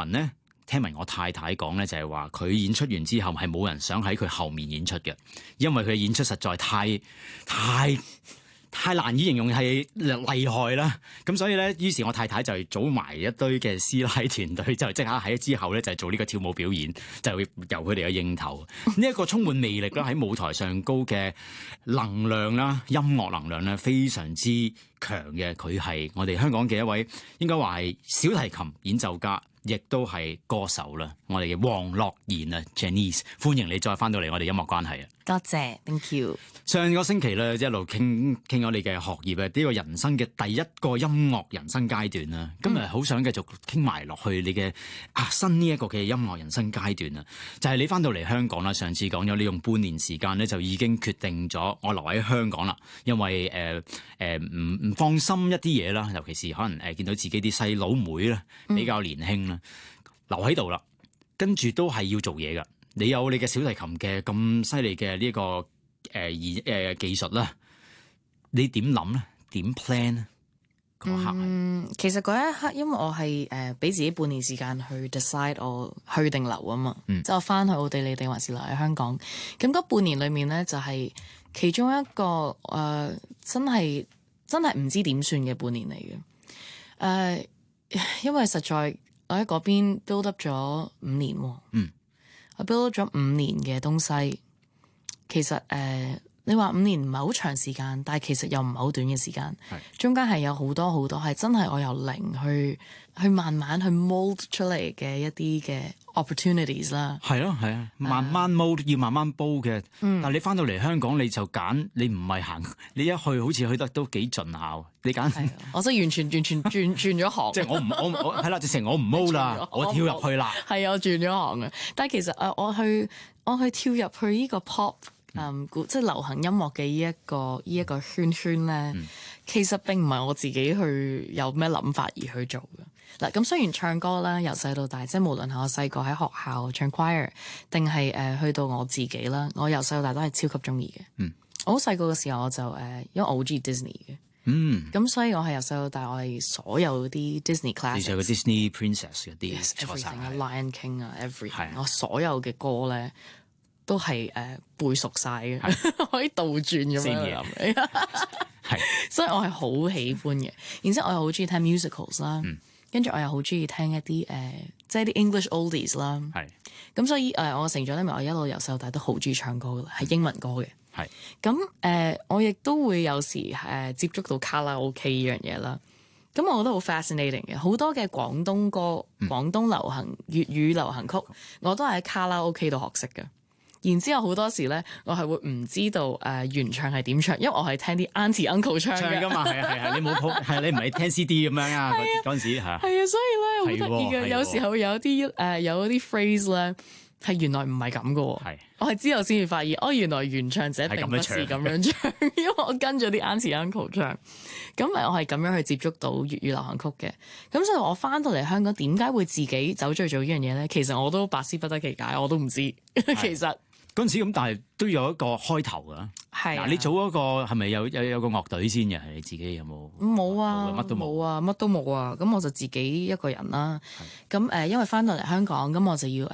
聞我太太講咧，就係話佢演出完之後係冇人想喺佢後面演出嘅，因為佢嘅演出實在太難以形容係厲害啦。咁所以咧，於是我太太就組埋一堆嘅師奶團隊，就即刻喺之後咧就做呢個跳舞表演，就由佢哋嘅應頭。呢一個充滿魅力啦，喺舞台上高嘅能量啦，音樂能量咧非常之強嘅。佢係我哋香港嘅一位應該話係小提琴演奏家，亦都係歌手啦。我哋嘅黃樂賢啊 Janice， 歡迎你再翻到嚟我哋音樂關係啊！多謝 ，thank you。上個星期咧一路傾咗你嘅學業啊，呢個人生嘅第一個音樂人生階段啦。今日好想繼續傾埋落去你嘅新呢一個嘅音樂人生階段啊，就係你翻到嚟香港啦。上次講咗你用半年時間咧就已經決定咗我留喺香港啦，因為唔放心一啲嘢啦，尤其是可能見到自己啲細佬妹啦比較年輕啦，留喺度啦，跟住都係要做嘢噶。你有你嘅小提琴嘅咁犀利嘅呢個技術啦，你點諗咧？點 plan 咧？嗰刻其實嗰一刻，因為我係俾自己半年時間去 decide 我去定留啊嘛，即係我翻去奧地利定還是留喺香港。咁嗰半年裏面咧，就係其中一個真係唔知點算嘅半年嚟嘅。因為實在我喺嗰邊 build up 咗5年喎。我 build up 咗5年嘅東西，其實你話5年唔係好長時間，但係其實又唔係好短嘅時間，中間係有好多係真係我由零去慢慢去 mold 出嚟嘅一啲嘅 opportunities 啦。係啊，慢慢 mold 要慢慢煲嘅。但係你翻到嚟香港你就揀，你唔係行，你一去好似去得都幾盡效。你揀，我真係完全轉咗行。即係我係啦，直情我唔 mold 啦，我跳入去啦。係啊，我轉咗行嘅。但係其實我去跳入去呢個 pop。即係流行音樂嘅呢一個圈咧，其實並唔係我自己去有咩諗法而去做嘅。嗱，咁雖然唱歌啦，由細到大，即係無論係我細個喺學校唱 choir，定係去到我自己啦，我由細到大都係超級中意嘅。我好細個嘅時候我就因為我好中意 Disney 嘅，咁所以我係由細到大我係所有啲 Disney classics，其實個 Disney Princess 嗰啲，everything Lion King 啊 everything，我所有嘅歌咧。都係背熟晒嘅，可以倒轉咁樣諗。係，所以我係好喜歡嘅。然之後我又好中意聽 musicals 啦，跟住我又好中意聽一啲即係啲 English oldies 啦。係，咁所以我成長咧，我一路由細到大都好中意唱歌嘅，係英文歌嘅。係，咁我亦都會有時接觸到卡拉 OK 呢樣嘢啦。咁我覺得好 fascinating 嘅，好多嘅廣東歌、廣東流行粵語流行曲，我都係喺卡拉 OK 度學識嘅。然之後好多時咧，我係會唔知道原唱係點唱，因為我係聽啲 auntie uncle 唱㗎嘛。係啊，你冇譜，你唔係聽 CD 咁樣啊？嗰陣時係啊，所以咧好得意嘅，有時候有啲 phrase 咧係原來唔係咁嘅喎。我係之後先至發現，原來原唱者並不是咁樣唱，因為我跟咗啲 auntie uncle 唱。咁我係咁樣去接觸到粵語流行曲嘅。咁所以我翻到嚟香港，點解會自己走咗去做呢樣嘢咧？其實我都百思不得其解，我都唔知其實。嗰陣時咁，但係都有一個開頭㗎。係嗱，你組嗰個係咪有個樂隊先嘅？係你自己有冇？冇啊，乜都冇啊，乜都冇啊。咁我就自己一個人啦。咁因為翻到嚟香港，咁我就要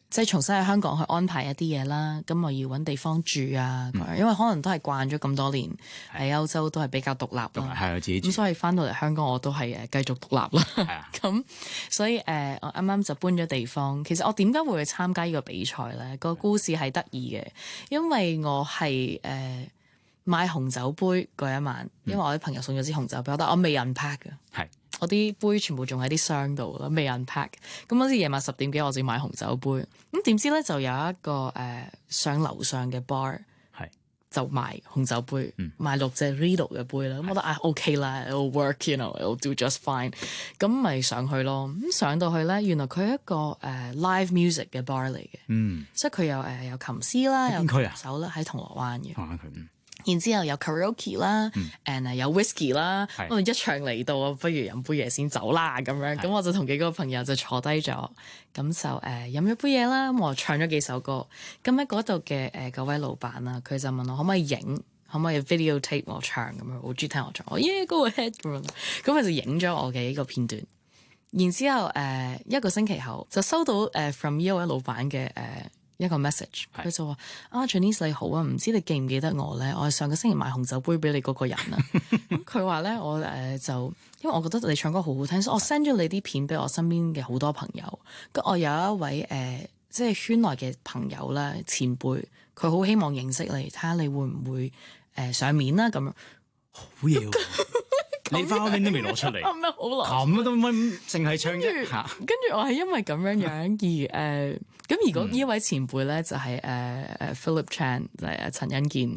即係重新喺香港去安排一啲嘢啦。咁我要揾地方住啊，因為可能都係慣咗咁多年喺歐洲都係比較獨立啦。係自己住。咁所以翻到嚟香港我都係繼續獨立啦。係啊。咁所以我啱啱就搬咗地方。其實我點解會去參加呢個比賽咧？個故事係得意嘅，因為我係買紅酒杯嗰一晚，因為我啲朋友送咗支紅酒俾我，但我未 unpack 嘅。係。我啲杯全部仲喺啲箱度啦，未 unpack。咁嗰時夜晚10點幾，我自己買紅酒杯。咁點知咧就有一個上樓上嘅 bar， 就賣紅酒杯，賣6隻 Riedel 嘅杯啦。咁我覺得OK 啦 ，it'll work，you know，it'll do just fine。咁咪上去咯。咁上到去咧，原來佢係一個live music 嘅 bar 嚟嘅。所以佢有琴師啦，有琴手啦，喺銅鑼灣嘅。然之後有 karaoke 啦，and 有 whisky 啦，我哋一場嚟到，不如飲杯嘢先走啦咁樣。咁我就同幾個朋友就坐低咗，咁就飲咗杯嘢啦。咁我唱咗幾首歌。咁喺嗰度嘅嗰位老闆啦，佢就問我可唔可以影，可唔可以 video tape 我唱咁樣，好中意聽我唱。我go ahead 咁樣。咁佢就影咗我嘅呢個片段。然之後1個星期後就收到from 呢位老闆嘅一個 message，佢就話Janice 你好啊，唔知你記唔記得我咧？我係上個星期買紅酒杯俾你嗰個人啊。咁佢話咧，我就因為我覺得你唱歌好好聽，所以我 send 咗你啲片俾我身邊嘅好多朋友。咁我有一位即係圈內嘅朋友啦，前輩，佢好希望認識你，睇下你會唔會上面啦咁樣。好嘢喎！你翻嗰邊都未攞出嚟，咁都乜淨係唱一下。跟住我係因為咁樣而咁如果呢位前輩咧就係Philip Chan，就係陳欣健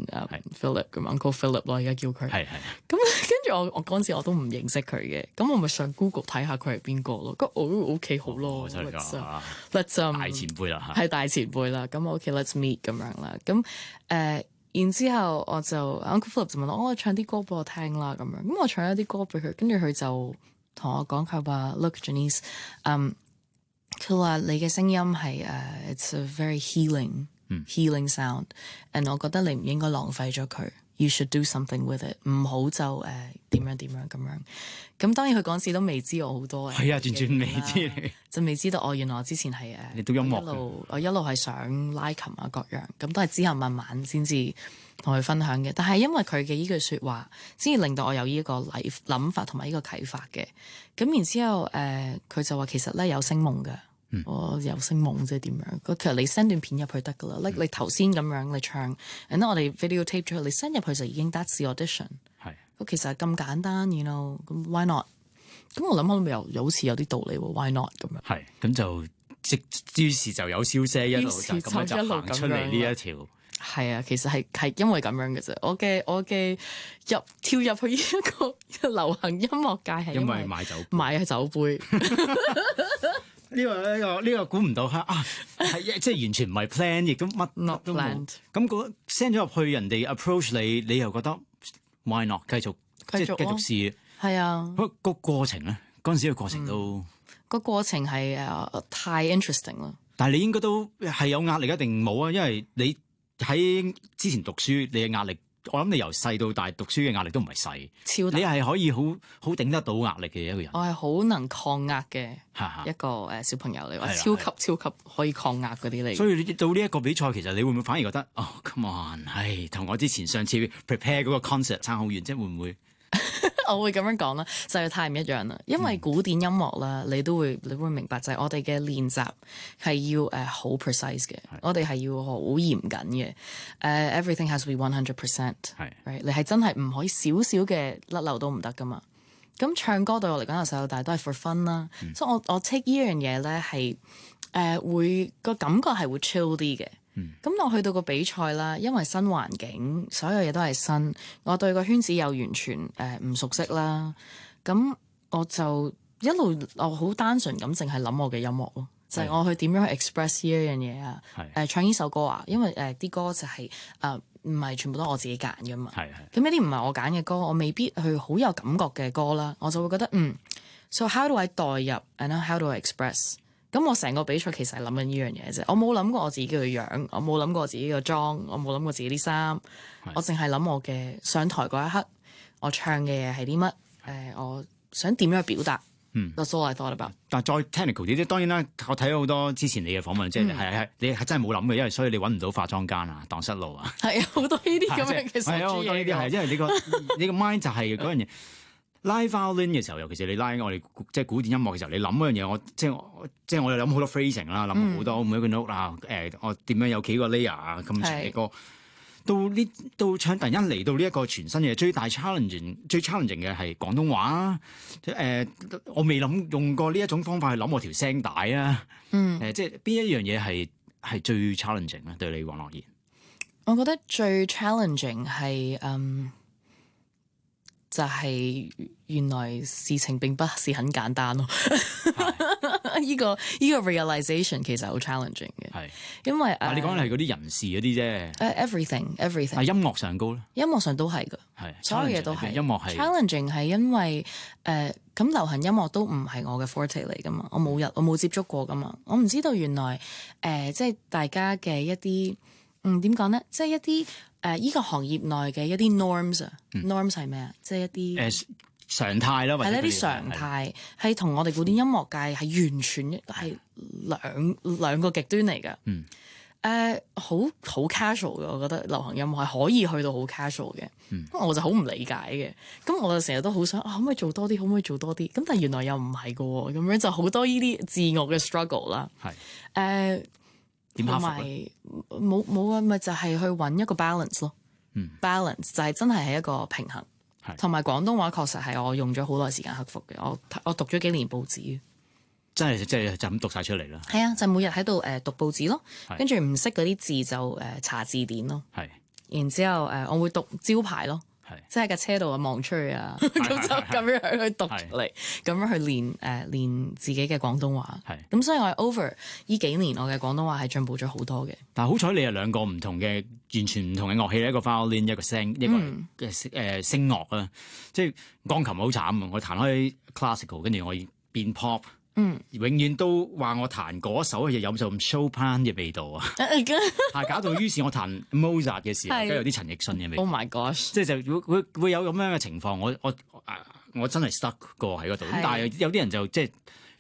Philip 咁 Uncle Philip 咯，而家叫佢。係。咁跟住我嗰陣時我都唔認識佢嘅，咁我咪上 Google 睇下佢係邊個咯。咁OK 好咯，let's 大前輩啦，係大前輩啦。咁 OK，let's meet 咁樣啦。咁然之後我就 Uncle Philip 就問我唱啲歌俾我聽啦咁樣。咁我唱咗啲歌俾佢，跟住佢就同我講佢話 Look Janice，佢話你嘅聲音係it's a very healing sound，and 我覺得你唔應該浪費咗佢， You should do something with it， 唔好就點樣咁樣。咁當然佢嗰陣時都未知我好多嘅，係啊，完全未知你，就未知道我原來之前係你讀音樂我一路係想拉琴啊各樣，咁都係之後慢慢先至同佢分享嘅。但係因為佢嘅呢句説話，先至令到我有呢一個諗法同埋呢個啟發嘅。咁然之後佢就話其實咧有聲夢嘅。我有聲夢即係點樣？其實你 send 段片入去得㗎啦。你頭先咁樣你唱，然後我哋 video tape 咗，你 send 入去就已經 that's the audition。係，其實係咁簡單，you know，咁 why not？ 咁我諗下又好似有啲道理喎 ，why not 咁樣？係，咁就於是就有消息一路就咁樣就行出嚟呢一條。係啊，其實係因為咁樣嘅啫。我嘅跳入去呢一個流行音樂界係因為買酒杯。呢個估唔到係即係完全唔係 plan， 亦都乜都冇。咁 send 咗入去，人哋 approach 你，你又覺得 why not 繼續試？係啊。個過程咧，嗰陣時嘅過程都個過程係太 interesting 啦。但係你應該都係有壓力一定冇啊？因為你喺之前讀書，你嘅壓力。我諗你由細到大讀書嘅壓力都唔係細，超大。你係可以好頂得到壓力嘅一個人。我係好能抗壓嘅一個小朋友嚟，話超級可以抗壓嗰啲嚟。所以到呢一個比賽，其實你會唔會反而覺得哦 come on， 同我之前上次 prepare 嗰個 concert 差好遠，即係會唔會？我會咁樣講啦，就係太唔一樣啦。因為古典音樂啦，你會明白就係我哋嘅練習係要好 precise 嘅，我哋係要好嚴謹嘅。Everything has to be 100%。right？ 你係真係唔可以少少嘅甩漏都唔得噶嘛。咁唱歌對我嚟講由細到大都係 for fun 啦，所以我 take 呢樣嘢咧係會個感覺係會 chill 啲嘅。咁我去到個比賽啦，因為新環境，所有嘢都係新，我對個圈子又完全唔熟悉啦。咁我就一路我好單純咁，淨係諗我嘅音樂咯，就係我去點樣去 express 呢一樣嘢啊。唱呢首歌啊，因為啲歌就係唔係全部都我自己揀㗎嘛。咁一啲唔係我揀嘅歌，我未必去好有感覺嘅歌啦，我就會覺得So how do I 代入 and how do I express？咁我成個比賽其實係諗緊呢樣嘢啫，我冇諗過我自己嘅樣，我冇諗過我自己嘅妝，我冇諗過自己啲衫，我淨係諗我嘅上台嗰一刻，我唱嘅嘢係啲乜，我想點樣去表達。That's all I thought about。但係再 technical 啲，當然啦，我睇咗好多之前你嘅訪問，即係你係真係冇諗嘅，因為所以你揾唔到化妝間啊、蕩失路啊，係啊，好多呢啲咁樣嘅係啊，好多呢啲係，因為你個 mind 就係嗰樣嘢。拉 violin 嘅時候，尤其是你拉我哋即係古典音樂嘅時候，你諗嗰樣嘢，我又諗好多 phrasing 啦，諗好多每一個 note 啊，我點樣有幾個 layer 啊咁長嘅歌，到唱突然間嚟到呢一個全新嘅最 challenging 嘅係廣東話我未諗用過呢一種方法去諗我條聲帶啊，即係邊一樣嘢係最 challenging 咧？對你黃樂妍，我覺得最 challenging 係就係原來事情並不是很簡單咯。呢個 realization 其實好 challenging 嘅，因為你講係嗰啲人事嗰啲啫。everything。但係音樂上高咧？音樂上都係㗎，所有嘢都係。音樂係 challenging 係因為咁流行音樂都唔係我嘅 forte 嚟㗎嘛，我冇接觸過㗎嘛，我唔知道原來即係大家嘅一啲點講咧，即係一啲依個行業內嘅一啲 norms 啊，norms 係咩啊？即係一啲常態啦，或者係呢啲常態係同我哋古典音樂界係完全係兩個極端嚟㗎。好 casual 嘅，我覺得流行音樂係可以去到好 casual 嘅。我就好唔理解嘅。咁我就成日都好想可唔可以做多啲，可唔可以做多啲？咁但係原來又唔係㗎喎，咁樣就好多呢啲自我嘅 struggle 啦。同埋冇啊，咪就係去揾一個 balance 咯。balance 就係真係一個平衡。同埋廣東話確實係我用咗好耐時間克服嘅。我讀咗幾年報紙，真係就咁讀晒出嚟啦。係啊，就每日喺度讀報紙咯，跟住唔識嗰啲字就查字典咯。然之後我會讀招牌咯。即係喺架車度望出去啊，咁就咁樣去讀出嚟，咁樣去練自己嘅廣東話。咁所以我係 over 呢幾年我嘅廣東話係進步咗好多嘅。但係好彩你係兩個唔同嘅，完全唔同嘅樂器，一個 violin，一個聲，一個聲樂啊。即係鋼琴好慘啊！我彈開 classical，跟住我變 pop，永遠都話我彈嗰首嘢有種 Chopin 嘅味道啊，係搞到於是我彈 Mozart 嘅時候，梗係有啲陳奕迅嘅味道。Oh my gosh！ 即係就會有咁樣嘅情況，我真係 stuck 過喺嗰度。咁但係有啲人就即係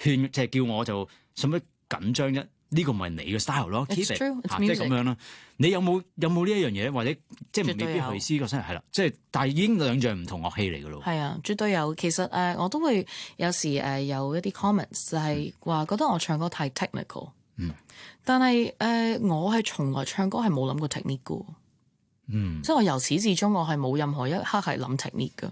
勸，即係叫我就使乜緊張啫？呢個唔係你嘅 style 咯，keep it 即係咁樣啦。你有冇呢一樣嘢，或者即係未必去試過先係啦。即係但係已經兩樣唔同樂器嚟㗎咯。係啊，絕對有。其實我都會有時有一啲 comments 就係話覺得我唱歌太 technical。但係我係從來唱歌係冇諗過 technique 㗎。即係我由始至終我係冇任何一刻係諗 technique 㗎。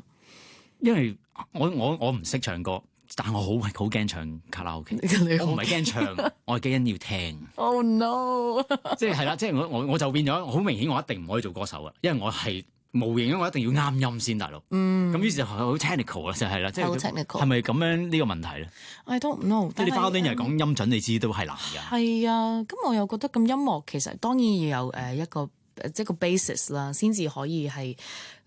因為我唔識唱歌。但我好驚唱卡拉 OK， 我唔係驚唱，我係驚要聽。Oh no！ 即係啦，即係我就變咗好明顯，我一定唔可以做歌手啊，因為我係無形，我一定要啱音先，大佬。咁於是就好 technical 啦，就係啦，即係 technical。係咪咁樣呢個問題咧？I don't know。即係你花丁又係講音準，你知都係難嘅。係啊，咁我又覺得咁音樂其實當然要有一個即係個 basis 啦，先至可以係。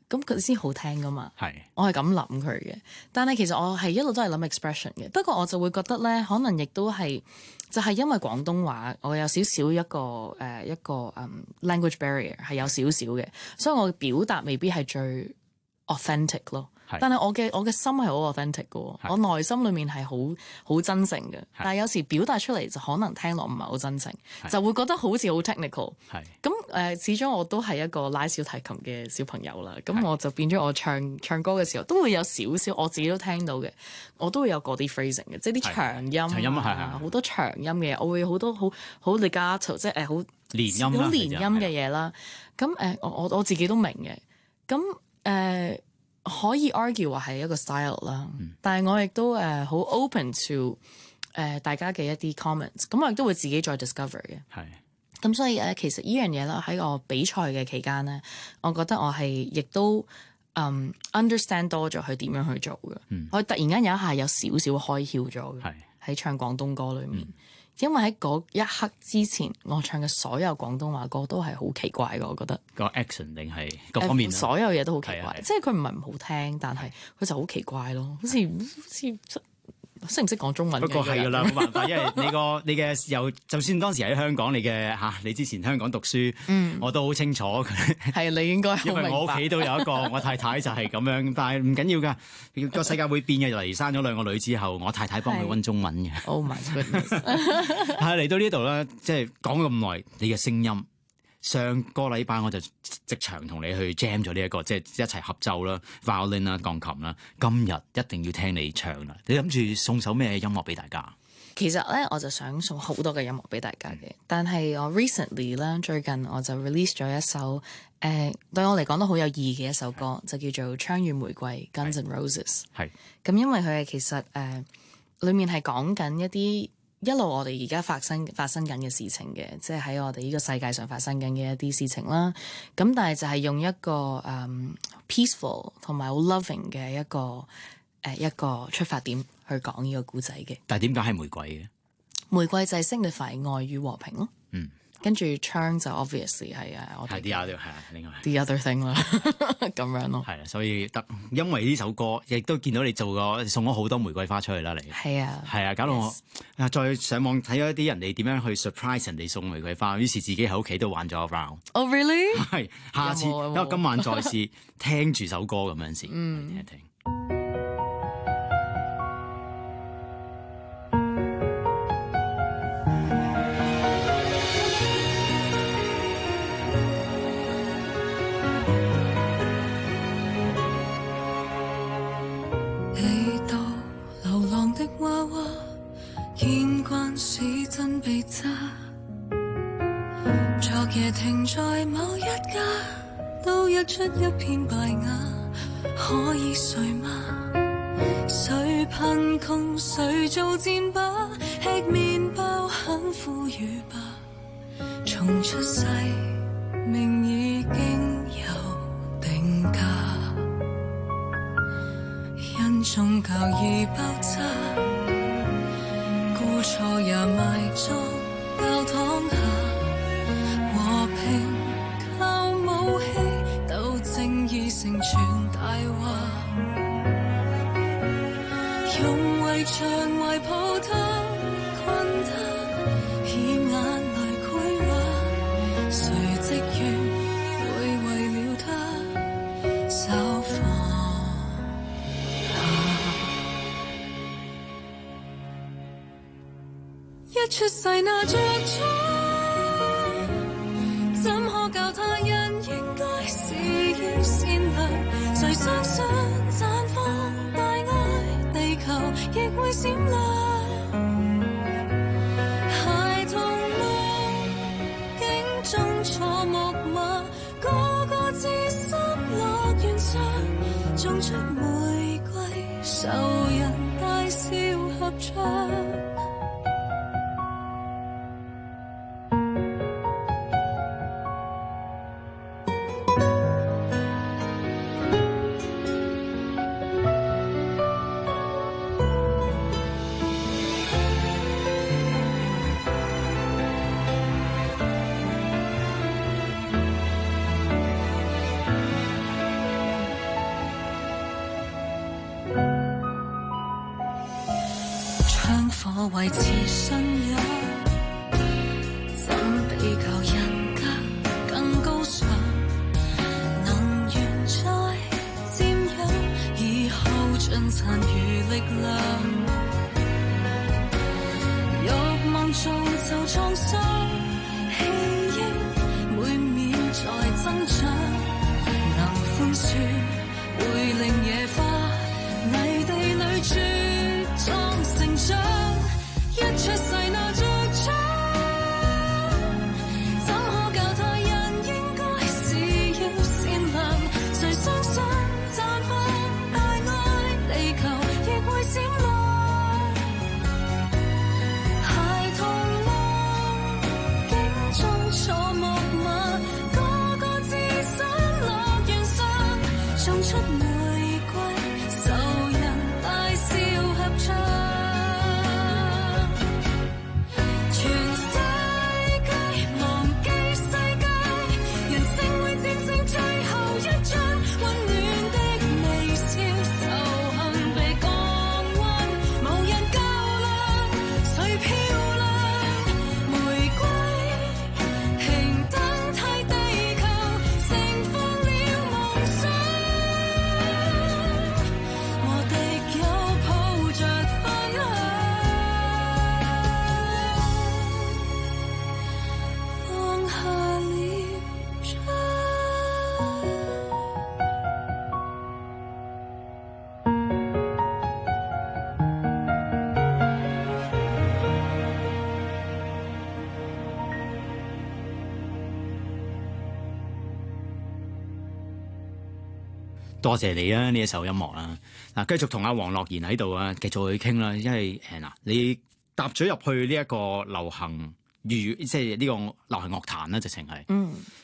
咁佢先好聽噶嘛？我係咁諗佢嘅。但係其實我係一路都係諗 expression 嘅。不過我就會覺得咧，可能亦都係就係因為廣東話，我有少少一個language barrier 係有少少嘅，所以我嘅表達未必係最 authentic 咯。但係我嘅心係好 authentic 嘅，我內心裏面係好真誠嘅。但係有時表達出嚟就可能聽落唔係好真誠，就會覺得好似好 technical。咁始終我都係一個拉小提琴嘅小朋友啦。咁我就變咗我唱歌嘅時候都會有少少我自己都聽到嘅，我都會有嗰啲 phrasing 嘅，即係啲長音好多長音嘅，我會好多好 legato 即係好連音嘅嘢啦。咁我自己都明嘅。咁可以 argue 話係一個 style 啦，但係我亦都好 open to 大家嘅一啲 comments，咁我亦都會自己再 discover 嘅。咁所以其實呢樣嘢啦，喺我比賽嘅期間咧，我覺得我係亦都understand 多咗佢點樣去做嘅。我突然間有一下有少少開竅咗嘅，喺唱廣東歌裏面。因為喺嗰一刻之前，我唱嘅所有廣東話歌都係好奇怪嘅，我覺得個 action 定係各方面，所有嘢都好奇怪。即係佢唔係唔好聽，但係佢就好奇怪咯，好似識唔識講中文？不過係㗎啦，冇辦法，因為你嘅又就算當時喺香港，你之前香港讀書，我都好清楚佢係你應該，因為我屋企都有一個我太太就係咁樣，但係唔緊要㗎，個世界會變嘅。嚟生咗兩個女之後，我太太幫佢溫中文嘅。Oh my goodness！ 係嚟到呢度咧，即係講咁耐，你嘅聲音。上個禮拜我就即場同你去 jam 咗呢一個，即係一齊合奏啦 ，violin 啦，鋼琴啦。今日一定要聽你唱啦！你諗住送首咩音樂俾大家？其實咧，我就想送好多嘅音樂俾大家嘅。但係我 recently 咧，最近我就 release 咗一首對我嚟講都好有意義嘅一首歌，就叫做《槍與玫瑰》Guns and Roses。咁因為佢係其實裡面係講緊一啲一路我哋而家發生緊嘅事情嘅，即係喺我哋呢個世界上發生緊嘅一啲事情啦。咁但係就係用一個peaceful 同埋好 loving 嘅一個出發點去講呢個故仔嘅。但係點解係玫瑰嘅？玫瑰就係 signify 愛與和平咯。跟住槍就 obviously 係我哋 the other thing 啦，咁樣咯。係啊，所以因為呢首歌，亦都見到你送咗好多玫瑰花出去啦，你係啊，搞到我再上網睇咗一啲人哋點樣去 surprise 人哋送玫瑰花，於是自己喺屋企都玩咗一 round。Oh really？ 係，下次因為今晚再試聽住首歌咁樣先，聽一聽。見慣是真被揸，昨夜停在某一家，都一出一片敗瓦，可以睡嗎？誰貧窮誰做戰靶，吃麵包很富裕吧，從出世命已經有定價，因宗教而爆炸，故錯也埋葬教堂下，和平靠武器鬥正義成全大話，用圍牆圍抱他。一出世拿着槍，怎可教他人應該是要善良？誰相信綻放大愛，地球亦會閃亮？孩童夢境中坐木馬，個個自心樂園上種出玫瑰，仇人大笑合唱。火維持信仰，怎比較人格更高尚？能源再佔有，已耗盡殘餘力量。慾望造就創傷，棄嬰每秒在增長。能寬恕會令野花泥地裏茁壯成長。一出世拿着槍，怎可教他人應該是要善良？誰相信綻放大愛，地球亦會閃亮？孩童夢境中坐木馬，個個自心樂園上種出玫瑰，仇人大笑合唱。多謝你啊！呢一首音樂啦，嗱，繼續同阿黃樂妍喺度啊，繼續去傾啦。因為嗱，你踏咗入去呢一個流行粵語，即係呢個流行樂壇啦，直情係。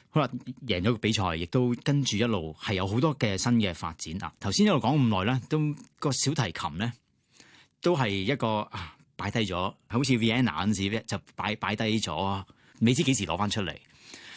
好啦，贏咗個比賽，亦都跟住一路係有好多嘅新嘅發展啊。頭先一路講咁耐咧，都個小提琴咧都係一個擺低咗，好似 Vienna 嗰陣時就擺低咗，未知幾時攞翻出嚟。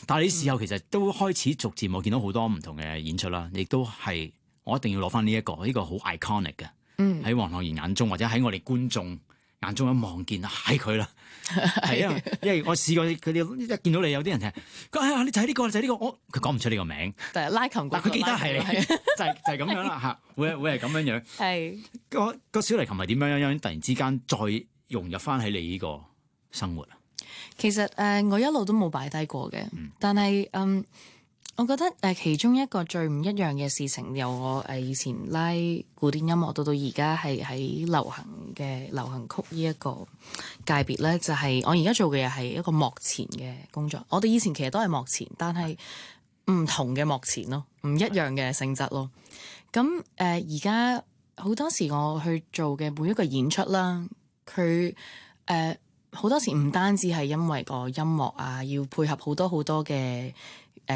但係你事後其實都開始逐漸，我見到好多唔同嘅演出啦，亦都係我一定要攞翻呢一個好 iconic 嘅。喺黃樂妍眼中，或者喺我哋觀眾眼中一望見係佢啦。係啊，因為我試過佢哋一見到你，有啲人係佢你就係呢個，就係呢個，佢講唔出呢個名，但係拉琴，但佢記得係你，就係咁樣啦嚇，會係咁樣樣。係個小提琴係點樣突然之間再融入翻喺你呢個生活啊？其實我一路都冇擺低過嘅，但係我覺得其中一個最唔一樣嘅事情，由我以前拉古典音樂到而家係喺流行曲呢一個界別咧，就係我而家做嘅嘢係一個幕前嘅工作。我哋以前其實都係幕前，但係唔同嘅幕前咯，唔一樣嘅性質咯。咁而家好多時我去做嘅每一個演出啦，佢好多時唔單止係因為個音樂啊，要配合好多嘅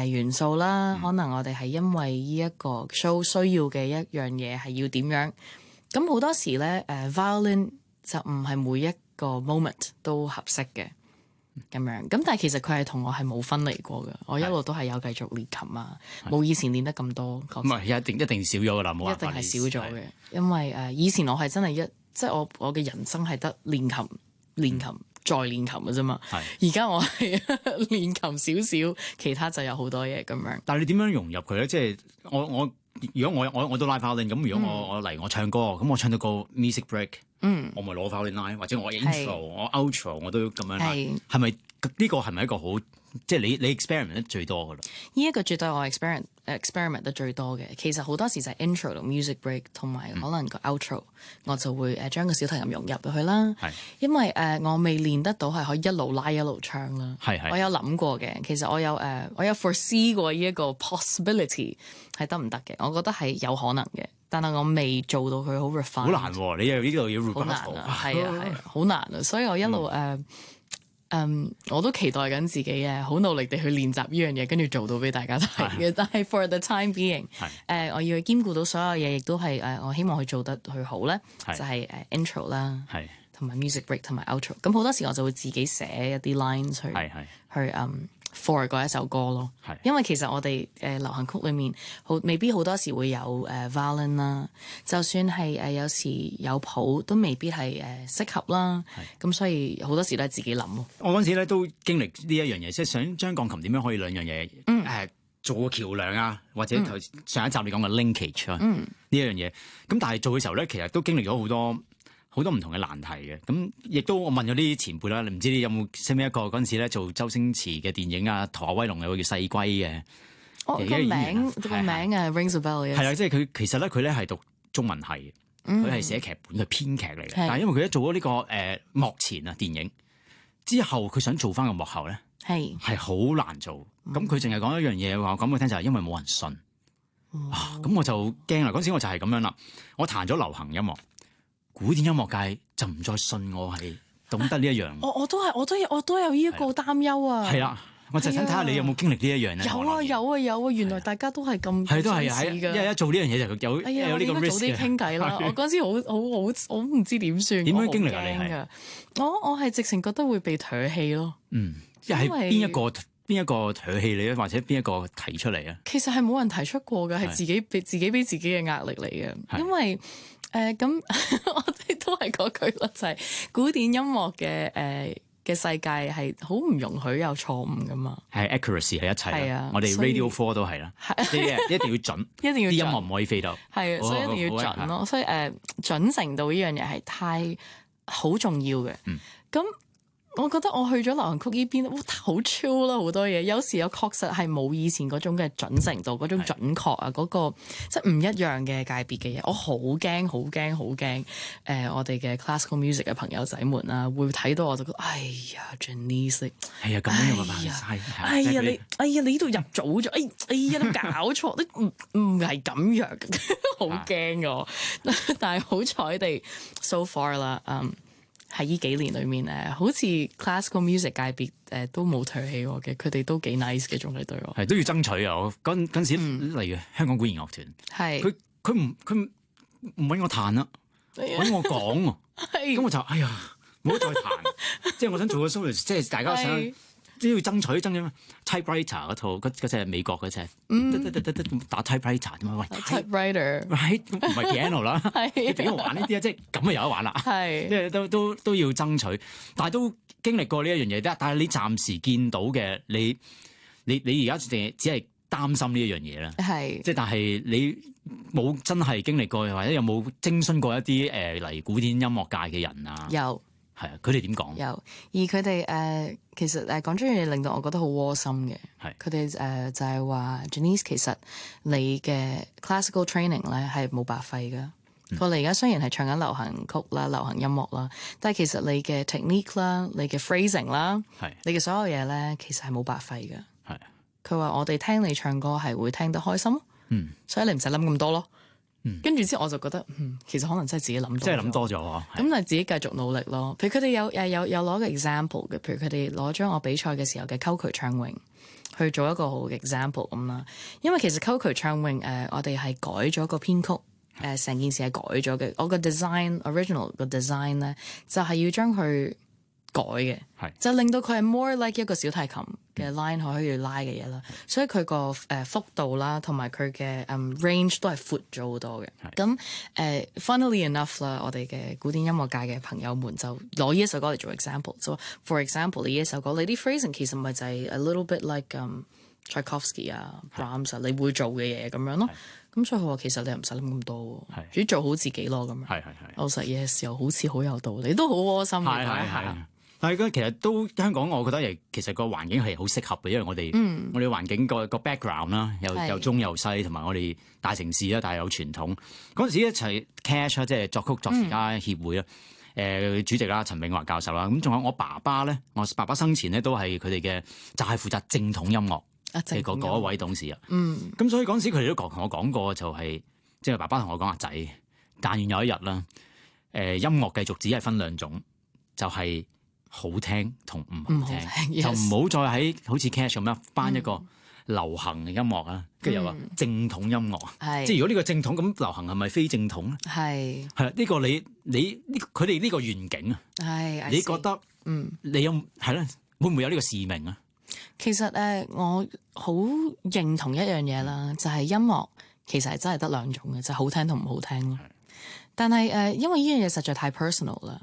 元素啦，可能我哋係因為呢一個 show 需要嘅一樣嘢係要點樣。咁好多時咧violin 就唔係每一個 moment 都合適嘅咁樣。咁但係其實佢係同我係冇分離過嘅，我一路都係有繼續練琴啊，冇以前練得咁多。唔係一定少咗噶啦，冇辦法，一定係少咗嘅。因為以前我係真係即係我嘅人生係得練琴再練琴嘅啫嘛，而家我係練琴少少，其他就有好多嘢咁樣。但係你點樣融入佢咧？即係我如果我都拉 violin，咁如果我嚟我唱歌，咁我唱到個 music break，我咪攞 violin 拉，或者我 intro 我 outro 我都咁樣拉，係咪呢個係咪一個好即係你 experiment 得最多噶啦？呢一個絕對我 experiment 得最多嘅。其實好多時就係 intro 同 music break 同埋可能個 outro，我就會將個小提琴融入到去啦。因為我未練得到係可以一路拉一路唱啦。我有諗過嘅，其實我有 foresee 過呢一個 possibility 係得唔得嘅？我覺得係有可能嘅，但係我未做到佢好 refine。好難喎！你又呢度要 refine 好難啊！係啊，好難啊！所以我一路我都期待緊自己好努力地去練習呢樣嘢，跟住做到俾大家睇嘅。但係 for the time being，我要去兼顧到所有嘢，亦都係我希望佢做得去好咧，就係intro 啦，同埋 music break 同埋 outro。咁好多時我就會自己寫一啲 lines 去for 嗰一首歌咯。因為其實我哋流行曲裏面未必好多時會有violin 啦，就算係有時有譜都未必係適合啦。咁所以好多時都係自己諗咯。我嗰陣時咧都經歷呢一樣嘢，即係想將鋼琴點樣可以兩樣嘢做個橋梁啊，或者上一集你講嘅 linkage 啊呢一樣嘢。咁但係做嘅時候咧，其實都經歷咗好多唔同嘅難題嘅，咁亦都我問咗啲前輩啦，你唔知你有冇識唔識一個嗰陣時咧做周星馳嘅電影啊，《逃學威龍》有個叫細龜嘅，個名啊 rings a bell 嘅。係啊，即係佢其實咧佢咧係讀中文系嘅，佢係寫劇本嘅編劇嚟嘅，但係因為佢一做咗呢個幕前啊電影之後，佢想做翻個幕後咧係好難做，咁佢淨係講一樣嘢話，講俾我聽就係因為冇人信，咁我就驚啦。嗰陣時我就係咁樣啦，我彈咗流行音樂。古典音樂界就唔再信我係懂得呢一樣。我都有呢一個擔憂啊。係啦，我就想睇下你有冇經歷呢一樣咧。有啊，原來大家都係咁相似㗎。因為一做呢樣嘢就有呢個 risk 嘅。早啲傾偈啦。我嗰陣時好唔知點算。點樣經歷啊？你係我係直情覺得會被唾棄咯。即係邊一個唾棄你咧，或者邊一個提出嚟啊？其實係冇人提出過嘅，係自己俾自己嘅壓力嚟嘅，因為。咁我哋都係嗰句咯，就係古典音樂嘅世界係好唔容許有錯誤噶嘛。係 accuracy 係一切。係啊，我哋 Radio 4都係啦，一定要準，一定要啲音樂唔可以飛到。係啊，所以一定要準咯。所以準程度呢樣嘢係太好重要嘅。咁我覺得我去咗流行曲呢邊，好 chill 啦，好多嘢。有時又確實係冇以前嗰種嘅準程度，嗰種準確啊，嗰個即係唔一樣嘅界別嘅嘢。我好驚我哋嘅 classical music 嘅朋友仔們啊，會睇到我就覺得，哎呀 Janice， 係啊，咁樣嘅辦法，你呢度入早咗，哎呀，你搞錯，你唔係咁樣，好驚我。但係好彩地 so far 啦，喺呢幾年裏面好似 classical music 界別都冇唾棄我嘅，佢哋都幾 nice 嘅，仲係對我係都要爭取啊！我嗰陣時例如香港管弦樂團，係佢唔揾我彈啦，揾我講喎，咁我就哎呀冇得再彈，即係我想做個 solo，即係大家想都要爭取 typewriter 嗰套嗰隻美國嗰隻，打 typewriter 點啊？喂 typewriter 唔係 piano 啦，你俾我玩呢啲啊，即係咁啊有得玩啦，即係都要爭取，但係都經歷過呢一樣嘢，但係你暫時見到嘅你而家只係擔心呢一樣嘢啦，即係但係你冇真係經歷過，或者有冇徵詢過一啲嚟古典音樂界嘅人啊？有。係啊，佢哋點講？有，而佢哋其實講咗樣嘢令到我覺得好窩心嘅。係，佢哋就係話 Janice 其實你嘅 classical training 咧係冇白費㗎。佢話你而家雖然係唱緊流行曲啦、流行音樂啦，但係其實你嘅 technique 啦、你嘅 phrasing 啦、你嘅所有嘢咧，其實係冇白費㗎。係，佢話我哋聽你唱歌係會聽得開心咯。所以你唔使諗咁多咯。跟住之後我就覺得，其實可能真係自己諗多咗，即係諗多咗喎。咁但係自己繼續努力咯。譬如佢哋有攞個 example 嘅，譬如佢哋攞咗我比賽嘅時候嘅溝渠唱詠去做一個好 example 咁啦。因為其實溝渠唱詠我哋係改咗個編曲，成件事係改咗嘅。我個 original 個 design 咧就係要將佢改嘅，就令到佢係 more like 一個小提琴嘅 line 可以拉嘅嘢啦，所以佢個幅度啦，同埋佢嘅range 都係闊咗好多嘅。咁funnily enough 啦，我哋嘅古典音樂界嘅朋友們就攞呢一首歌嚟做 example，就 for example 呢一首歌，你啲 phrasing 其實咪就係 a little bit like Tchaikovsky 啊、Brahms 啊，你會做嘅嘢咁樣咯。咁所以佢話其實你又唔使諗咁多，主要做好自己咯咁樣。係。老實嘢嘅時候好似好有道理，都好窩心嘅。係。但係其實都香港，我覺得其實個環境係好適合嘅，因為我哋環境個 background 啦，又中又西，同埋我哋大城市啦，但係有傳統。嗰陣時一齊 Cash 即係作曲作詞家協會啦，主席啦陳永華教授啦，咁仲有我爸爸咧，我爸爸生前咧都係佢哋嘅，就係負責正統音樂嘅嗰一位董事啊。咁所以嗰陣時佢哋都同我講過，就係即係爸爸同我講，阿仔，但願有一日啦，音樂繼續只係分兩種，就係好聽同唔好聽，就唔好再喺好似 Cash 咁樣翻一個流行嘅音樂啊，跟住又話正統音樂，即係如果呢個正統咁流行係咪非正統咧？係呢個你佢哋呢個願景啊，你覺得你有係咧會唔會有呢個使命啊？其實我好認同一樣嘢啦，就係音樂其實係真係得兩種嘅，就係好聽同唔好聽咯。但係因為呢樣嘢實在太 personal 啦。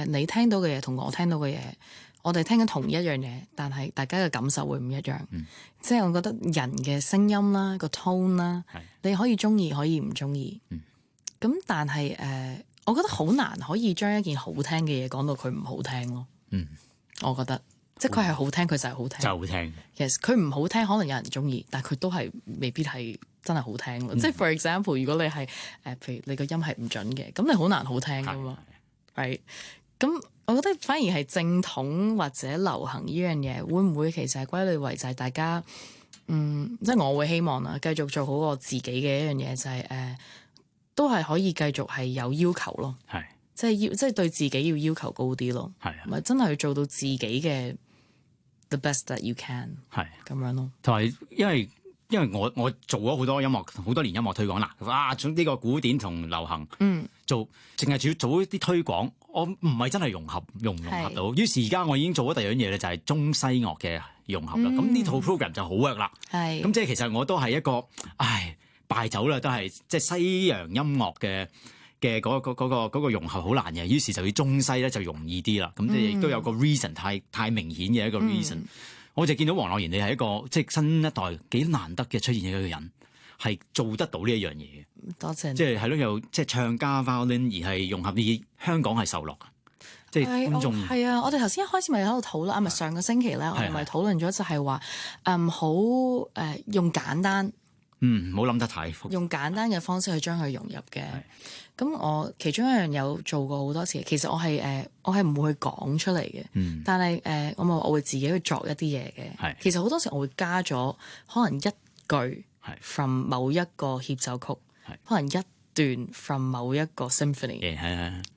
你聽到嘅嘢同我聽到嘅嘢，我哋聽緊同一樣嘢，但係大家嘅感受會唔一樣。即係我覺得人嘅聲音啦，個 tone 啦，你可以中意，可以唔中意。咁但係我覺得好難可以將一件好聽嘅嘢講到佢唔好聽咯。我覺得即係佢係好聽，佢就係好聽，就好聽。其實佢唔好聽，可能有人中意，但係佢都係未必係真係好聽咯。即係 for example，如果你係譬如你個音係唔準嘅，咁你好難好聽噶嘛。咁我覺得反而係正統或者流行呢樣嘢，會唔會其實係歸類為就係大家即係我會希望啦，繼續做好我自己嘅一樣嘢，就係都係可以繼續係有要求咯，即係對自己要求高啲咯，咪真係做到自己嘅 the best that you can 咁樣咯。同埋因為我做咗好多音樂，好多年音樂推廣啦，呢個古典同流行做，淨係主要做一啲推廣，我唔係真係融唔融合到。於是而家我已經做咗第二樣嘢咧，就係中西樂嘅融合啦。咁呢套 program 就好 work 啦。咁即係其實我都係一個敗走啦，都係即係西洋音樂嘅嗰個融合好難嘅。於是就要中西咧就容易啲啦。咁即係亦都有個 reason 太明顯嘅一個 reason。我就見到黃樂賢，你係一個即係新一代幾難得嘅出現嘅一個人，係做得到呢一樣嘢嘅。多謝你。即係係咯，又即係唱加 violin 而係融合啲香港係受落嘅，即係觀眾。係啊，我哋頭先一開始咪喺度討論，咪上個星期咧，我哋咪討論咗就係話，好用簡單，唔好諗得太複雜，用簡單嘅方式去將佢融入嘅。咁我其中一樣有做過好多次，其實我係唔會去講出嚟嘅，但係我會自己去作一啲嘢嘅。其實好多時我會加咗可能一句 from 某一個協奏曲，可能一段 from 某一個 symphony，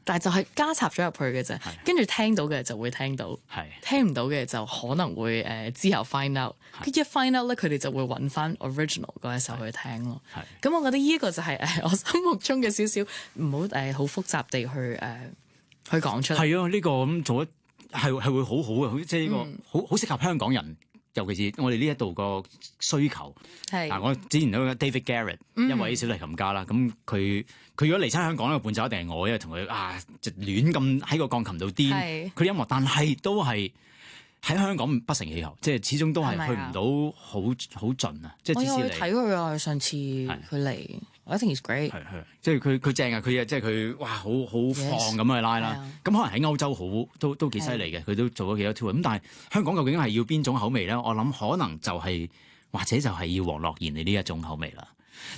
但係就係加插咗入去嘅啫。跟住聽到嘅就會聽到，聽唔到嘅就可能會之後 find out。一 find out 咧，佢哋就會揾翻 original 嗰一首去聽咯。咁我覺得呢一個就係我心目中嘅少少唔好好複雜地去講出嚟。係啊，呢個咁做係會好好嘅，即係呢個好適合香港人。尤其是我哋呢一度個需求，我之前都 David Garrett 一位小提琴家啦，咁佢如果嚟親香港呢個伴奏一定係我，因為同佢就亂咁喺個鋼琴度癲佢啲音樂，但係都係喺香港不成氣候，即係始終都係去唔到好盡啊！即係我有去睇佢啊，上次佢嚟。I think he's great。即係佢正啊！佢即係佢好放咁去拉啦。咁可能喺歐洲都幾犀利嘅，佢都做咗幾多 tour。咁但係香港究竟係要邊種口味咧？我諗可能就係或者就係要黃樂賢你呢一種口味啦。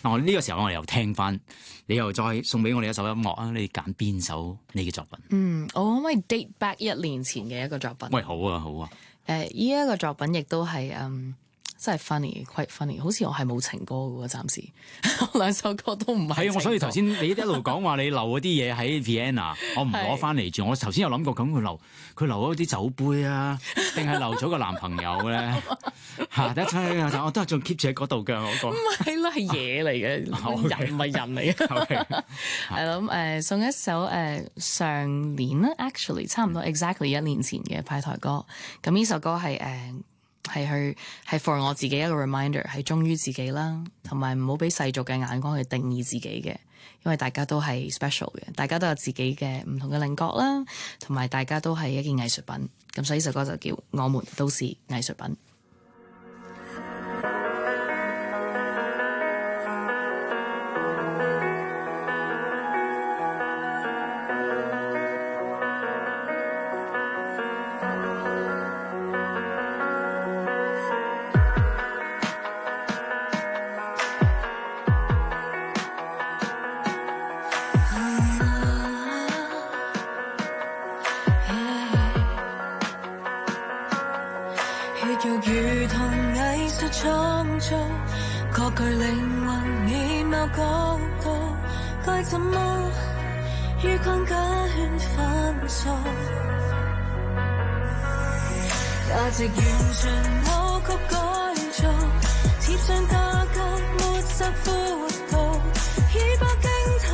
嗱，我呢個時候我哋又聽翻，你又再送俾我哋一首音樂啊！你揀邊首你嘅作品？我可唔可以 date back 1年前嘅一個作品？喂，好啊，好啊。呢一個作品亦都係真係 funny，quite funny。好似我係冇情歌嘅喎，暫時兩首歌都唔係。係啊，我所以頭先你一路講話你留嗰啲嘢喺 Vienna， 我唔攞翻嚟住。我頭先有諗過咁，佢留咗啲酒杯啊，定係留咗個男朋友咧？一出我都係仲 keep 住喺嗰度嘅嗰個。唔係啦，係嘢嚟嘅，人唔係人嚟嘅。係咯，送一首上年啦 ，actually 差唔多 exactly 1年前嘅派台歌。咁呢首歌係係 for 我自己一個 reminder， 係忠於自己啦，同埋唔好俾世俗嘅眼光去定義自己嘅，因為大家都係 special 嘅，大家都有自己嘅唔同嘅稜角啦，同埋大家都係一件藝術品，咁所以呢首歌就叫我們都是藝術品。肉如同藝術創造，各具靈魂面貌角度，該怎麼於框架圈分數？價值完全扭曲改造，貼上價格沒實闊度，以北京頭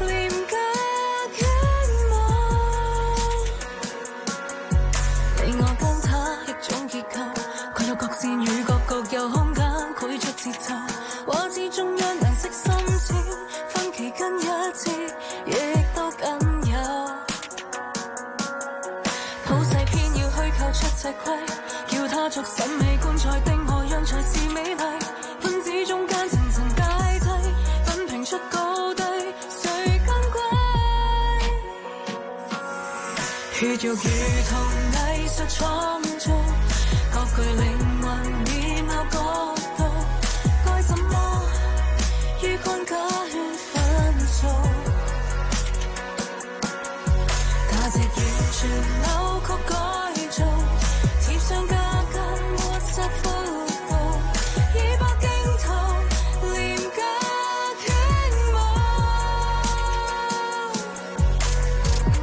廉價傾慕。你我跟他一種結構，佢有各線與各有空間，繪出節奏。話之中央顏色深淺，分歧跟一致，亦都僅有。普世偏要虛構出隻規，叫他作審美觀才定何樣才是美麗。分子中間層層階梯，分評出高低，誰更貴？血肉如同藝術創造，各具靈魂面貌角度，該怎麼於框架圈分數？價值完全扭曲改造，貼上價格沒實闊度，以北京頭廉價傾慕。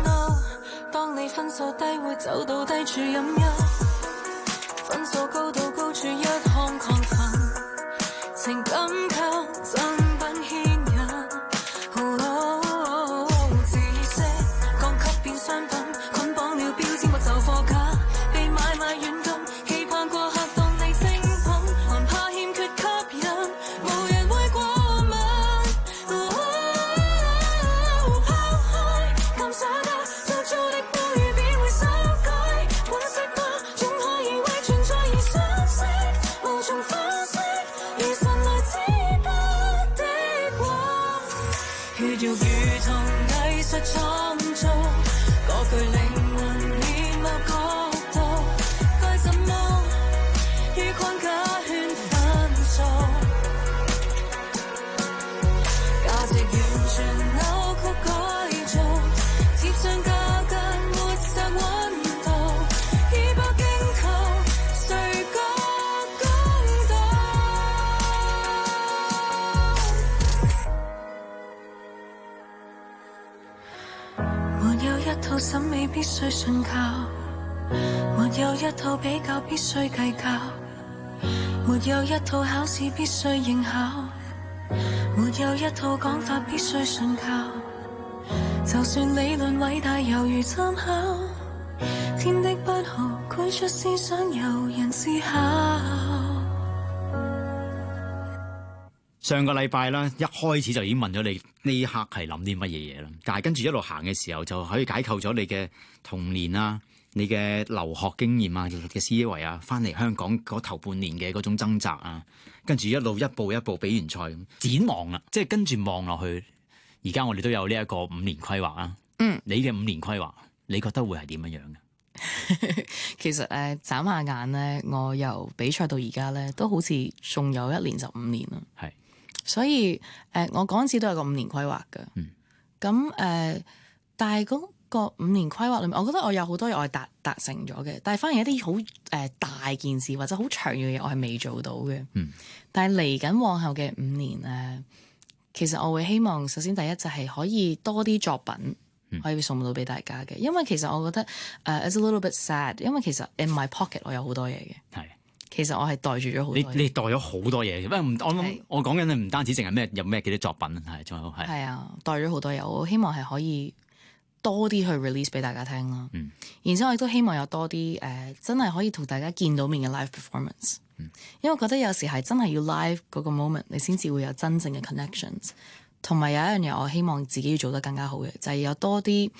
No， 當你分數低會走到低處飲憂，分數高到高處一項亢奮，情感靠贈品牽引。知識降級變商品，捆綁了標籤或就貨架，被買賣軟禁，期盼過客當你精品，還怕欠缺吸引，無人會過問。拋開咁耍家，就做的暴雨便會修改，本色吧，總可以為存在而相識，無從分析，如神來之筆的畫，血肉如同藝術創造，各具靈魂面貌角度，該怎麼於框架圈分數？價值完全扭曲改造，貼上價格沒實溫度，以北京頭誰覺公道？沒有一套審美必須信靠，沒有一套比較必須計較，沒有一套考試必須應考，沒有一套講法必須信靠。就算理論偉大猶如參考，天的不好繪出思想由人思考。上個禮拜啦，一開始就已經問咗你呢刻係諗啲乜嘢嘢啦，但係跟住一路行嘅時候就可以解構咗你嘅童年啊、你嘅留學經驗啊、嘅思維啊，翻嚟香港嗰頭半年嘅嗰種掙扎啊，跟住一路一步一步比完賽咁展望啦，即係跟住望落去，而家我哋都有呢一個5年規劃啊。你嘅5年規劃，你覺得會係點樣樣嘅？其實眨下眼咧，我由比賽到而家咧，都好似仲有1年就5年啦。係。所以我嗰陣時都有個5年規劃嘅，咁但係嗰個5年規劃裏面，我覺得我有好多嘢我係達成咗嘅，但係反而一啲好大件事或者好長嘅嘢，我係未做到嘅。但係嚟緊往後嘅5年其實我會希望首先第一就係可以多啲作品可以送到俾大家嘅，因為其實我覺得it's a little bit sad， 因為其實 in my pocket 我有好多嘢嘅。係。其實我係袋住咗好多嘢。你袋咗好多嘢，因為我講緊唔單止淨係咩有咩幾啲作品，係仲有係。係啊，袋咗好多嘢，我希望係可以多啲去 release 俾大家聽啦。然之後我亦都希望有多啲真係可以同大家見到面嘅 live performance。因為我覺得有時係真係要 live 嗰個 moment，你先至會有真正嘅 connections。同埋有一樣嘢，我希望自己要做得更加好嘅，就係有多啲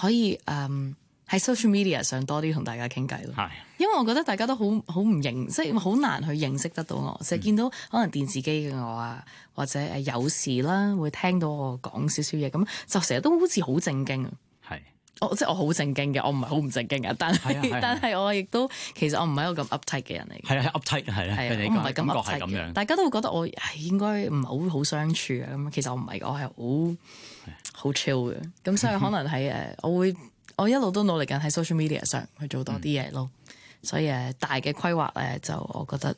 可以喺 social media 上多啲同大家傾偈咯。因為我覺得大家都好唔認，即係好難去認識得到我。成日見到可能電視機嘅我啊，或者有時啦會聽到我講少少嘢，咁就成日都好似好正經啊。即係我好正經嘅，我唔係好唔正經嘅，但係我亦都其實我唔係一個咁 uptight 嘅人嚟嘅。係 uptight 係啦，我唔係咁 uptight 嘅。大家都會覺得我應該唔係好相處啊。咁其實我唔係，我係好 chill 嘅。咁所以可能係我一路都努力緊喺 social media 上去做多啲嘢咯。所以大嘅規劃就我覺得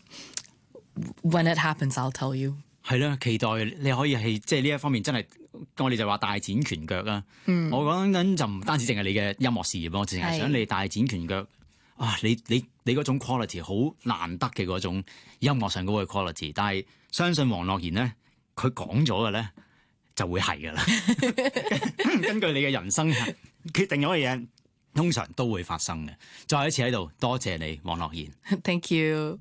when it happens I'll tell you。係啦，期待你可以係即係呢一方面真係，我哋就話大展拳腳啦。我講緊就唔單止淨係你嘅音樂事業，我淨係想你大展拳腳啊！你嗰種 quality 好難得嘅嗰種音樂上嗰個 quality， 但係相信黃樂賢咧，佢講咗嘅咧就會係㗎啦。根據你嘅人生決定咗嘅嘢，通常都會發生嘅。再一次喺度多謝你，黃樂賢。Thank you。